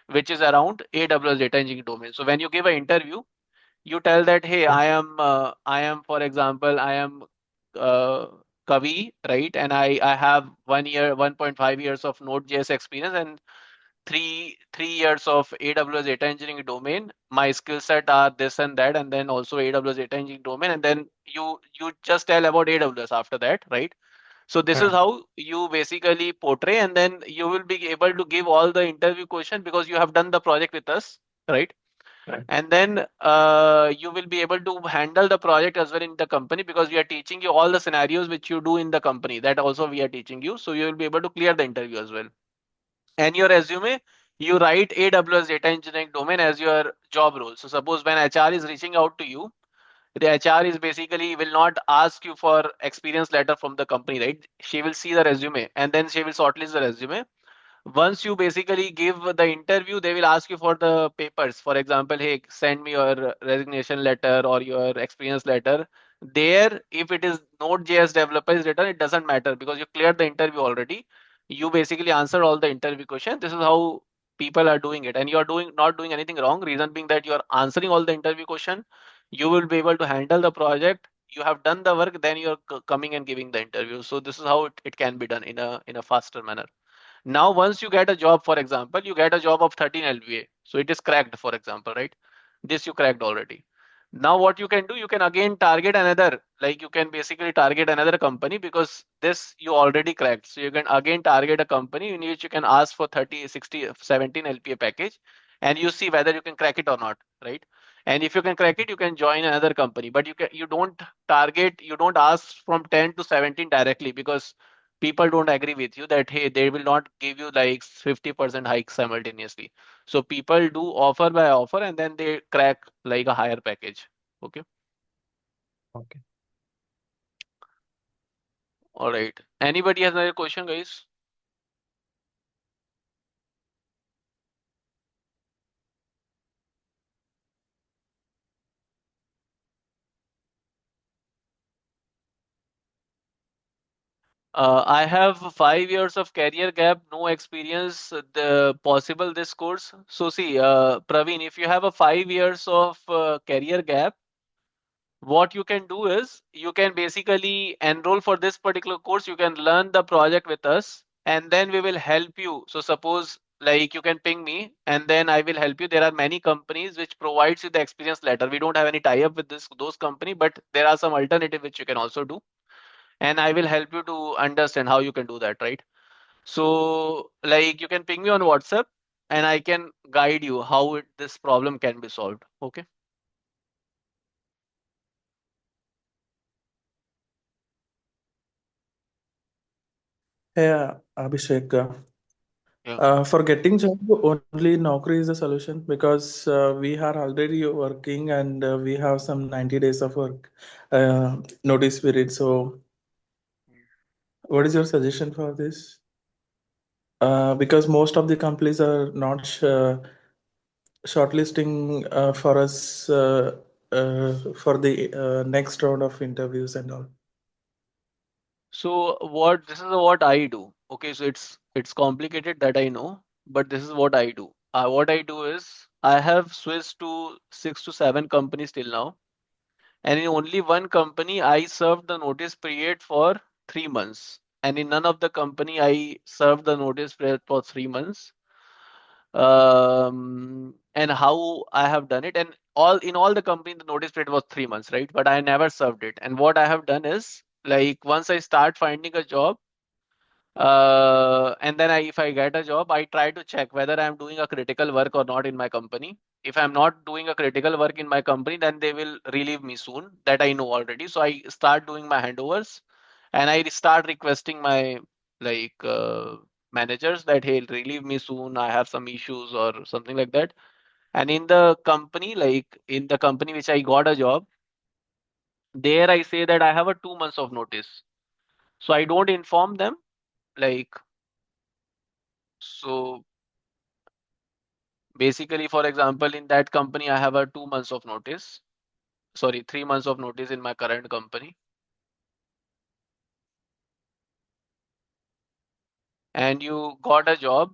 which is around AWS data engineering domain. So when you give an interview, You tell that, hey, I am, for example, I am uh, Kavi, right? And I have 1 year, 1.5 years of Node.js experience and three years of AWS data engineering domain. My skill set are this and that, and then also AWS data engineering domain, and then you just tell about AWS after that, right? So this is how you basically portray, and then you will be able to give all the interview question because you have done the project with us, right? Right. And then you will be able to handle the project as well in the company because we are teaching you all the scenarios which you do in the company. That also we are teaching you, so you will be able to clear the interview as well. And your resume, you write AWS data engineering domain as your job role. So suppose when HR is reaching out to you, the HR is basically will not ask you for experience letter from the company, right? She will see the resume and then she will shortlist the resume. Once you basically give the interview, they will ask you for the papers. For example, hey, send me your resignation letter or your experience letter. There, if it is Node.js developer is written, it doesn't matter because you cleared the interview already. You basically answer all the interview questions. This is how people are doing it, and you are doing not doing anything wrong. Reason being that you are answering all the interview question. You will be able to handle the project. You have done the work, then you're coming and giving the interview. So this is how it can be done in a faster manner. Now, once you get a job, for example, you get a job of 13 LBA. So it is cracked, for example, right? This you cracked already. Now what you can do, you can again target another, like you can basically target another company because this you already cracked. So you can again target a company in which you can ask for 30, 60, 17 LPA package and you see whether you can crack it or not, right? And if you can crack it, you can join another company, but you don't target, you don't ask from 10 to 17 directly because people don't agree with you that hey, they will not give you like 50% hike simultaneously. So people do offer by offer and then they crack like a higher package. Okay. Okay. All right. Anybody has another question, guys? I have 5 years of career gap, no experience. The possible this course. So see, Praveen, if you have a 5 years of career gap, what you can do is you can basically enroll for this particular course. You can learn the project with us, and then we will help you. So suppose like you can ping me, and then I will help you. There are many companies which provides you the experience letter. We don't have any tie up with those company, but there are some alternative which you can also do and I will help you to understand how you can do that, right? So like you can ping me on WhatsApp and I can guide you how this problem can be solved. Okay. Yeah, Abhishek. Yeah. For getting job, only Naukri is a solution because we are already working and we have some 90 days of work notice period. So, what is your suggestion for this? Because most of the companies are not shortlisting for us for the next round of interviews and all. So what this is what I do. Okay, so it's complicated that I know, but this is what I do. What I do is I have switched to 6 to 7 companies till now, and in only one company I served the notice period for 3 months, and in none of the company I served the notice period for 3 months. And how I have done it, and all in all the company the notice period was 3 months, right? But I never served it. And what I have done is like once I start finding a job, and then if I get a job, I try to check whether I'm doing a critical work or not in my company. If I'm not doing a critical work in my company, then they will relieve me soon. That I know already. So I start doing my handovers, and I start requesting my like managers that hey, relieve me soon. I have some issues or something like that. And in the company, like in the company which I got a job, there I say that I have a 2 months of notice. So I don't inform them like so. Basically, for example, in that company, I have a 2 months of notice. Sorry, 3 months of notice in my current company. And you got a job,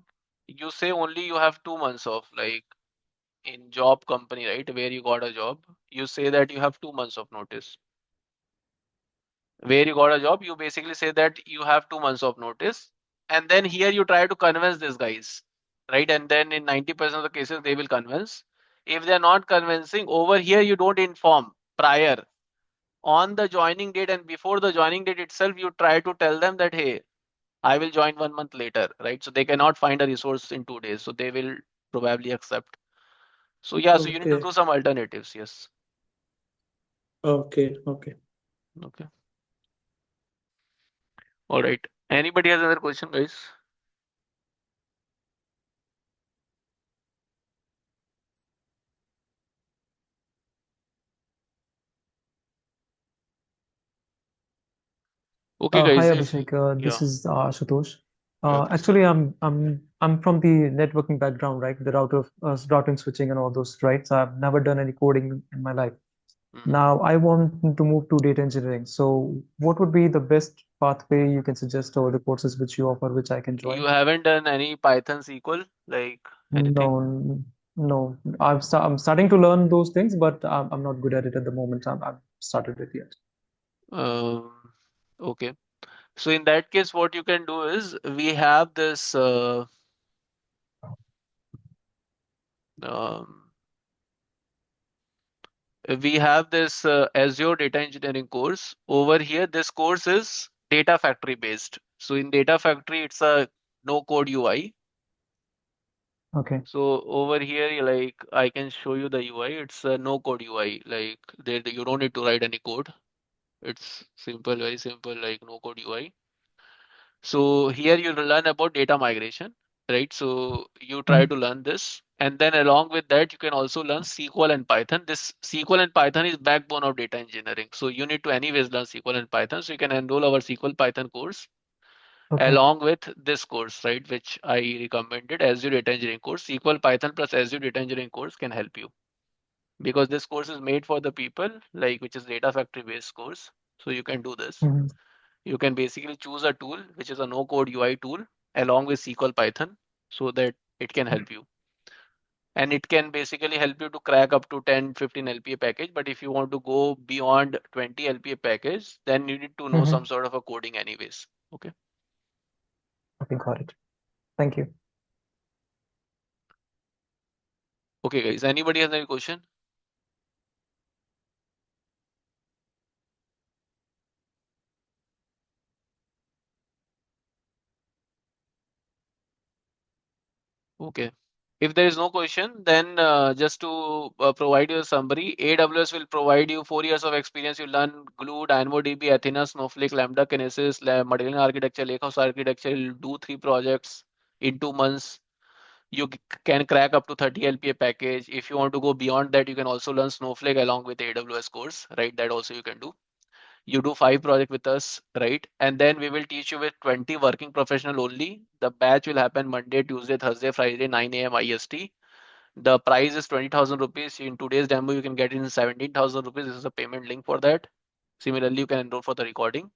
you say only you have 2 months of like in job company, right, where you got a job, you say that you have 2 months of notice. Where you got a job, you basically say that you have 2 months of notice, and then here you try to convince these guys, right? And then in 90% of the cases, they will convince. If they're not convincing, over here you don't inform prior. On the joining date and before the joining date itself, you try to tell them that, hey, I will join 1 month later, right? So they cannot find a resource in 2 days, so they will probably accept. So yeah, so you need to Okay. do some alternatives. Yes. Okay. Okay. All right. Anybody has another question, guys? Okay, Hi guys. Abhishek, this Yeah. is Ashutosh. Yeah, please tell. Actually, I'm from the networking background, right? The routing, switching, and all those, right? So I've never done any coding in my life. Now I want to move to data engineering. So what would be the best pathway you can suggest, or the courses which you offer, which I can You join? haven't done any Python SQL, like anything? No. I'm starting to learn those things, but I'm not good at it at the moment. I'm started it yet. Um, okay. So in that case, what you can do is we have this um, Azure Data Engineering course. Over here, this course is Data Factory based. So in Data Factory, it's a no code UI. Okay. So over here, like I can show you the UI. It's a no code UI. Like there, you don't need to write any code. It's simple, very simple, like no code UI. So here you learn about data migration, right? So you try to learn this, and then along with that, you can also learn SQL and Python. This SQL and Python is backbone of data engineering. So you need to anyways learn SQL and Python. So you can enroll our SQL Python course Okay. along with this course, right? Which I recommended, Azure Data Engineering course. SQL Python plus Azure Data Engineering course can help you because this course is made for the people, like which is data factory based course. So you can do this. Mhm. You can basically choose a tool which is a no code UI tool along with SQL Python so that it can help you. And it can basically help you to crack up to 10, 15 LPA package. But if you want to go beyond 20 LPA package, then you need to know some sort of a coding anyways. Okay. Okay, got it. Thank you. Okay, guys. Anybody has any question? Okay. If there is no question, then just to provide you a summary, AWS will provide you 4 years of experience. You learn Glue, DynamoDB, Athena, Snowflake, Lambda, Kinesis, Medallion architecture, Lakehouse architecture. You'll do 3 projects in 2 months. You can crack up to 30 LPA package. If you want to go beyond that, you can also learn Snowflake along with AWS course, right? That also you can do. You do 5 projects with us, right? And then we will teach you with 20 working professional only. The batch will happen Monday, Tuesday, Thursday, Friday, 9 a.m. IST. The price is 20,000 rupees. In today's demo, you can get it in 17,000 rupees. This is a payment link for that. Similarly, you can enroll for the recording.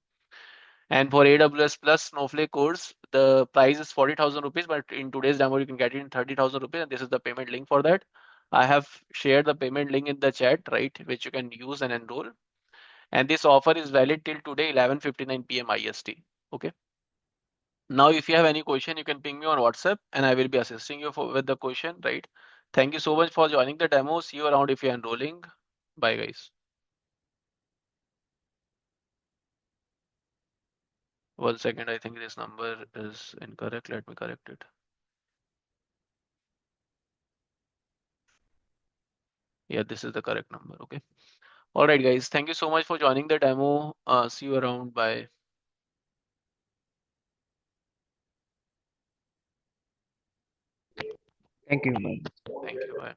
And for AWS plus Snowflake course, the price is 40,000 rupees, but in today's demo, you can get it in 30,000 rupees. And this is the payment link for that. I have shared the payment link in the chat, right, which you can use and enroll. And this offer is valid till today, 11:59 p.m. IST. Okay. Now, if you have any question, you can ping me on WhatsApp and I will be assisting you with the question, right? Thank you so much for joining the demo. See you around if you're enrolling. Bye, guys. 1 second, I think this number is incorrect. Let me correct it. Yeah, this is the correct number. Okay. All right, guys. Thank you so much for joining the demo. See you around. Bye. Thank you. Thank you. Bye.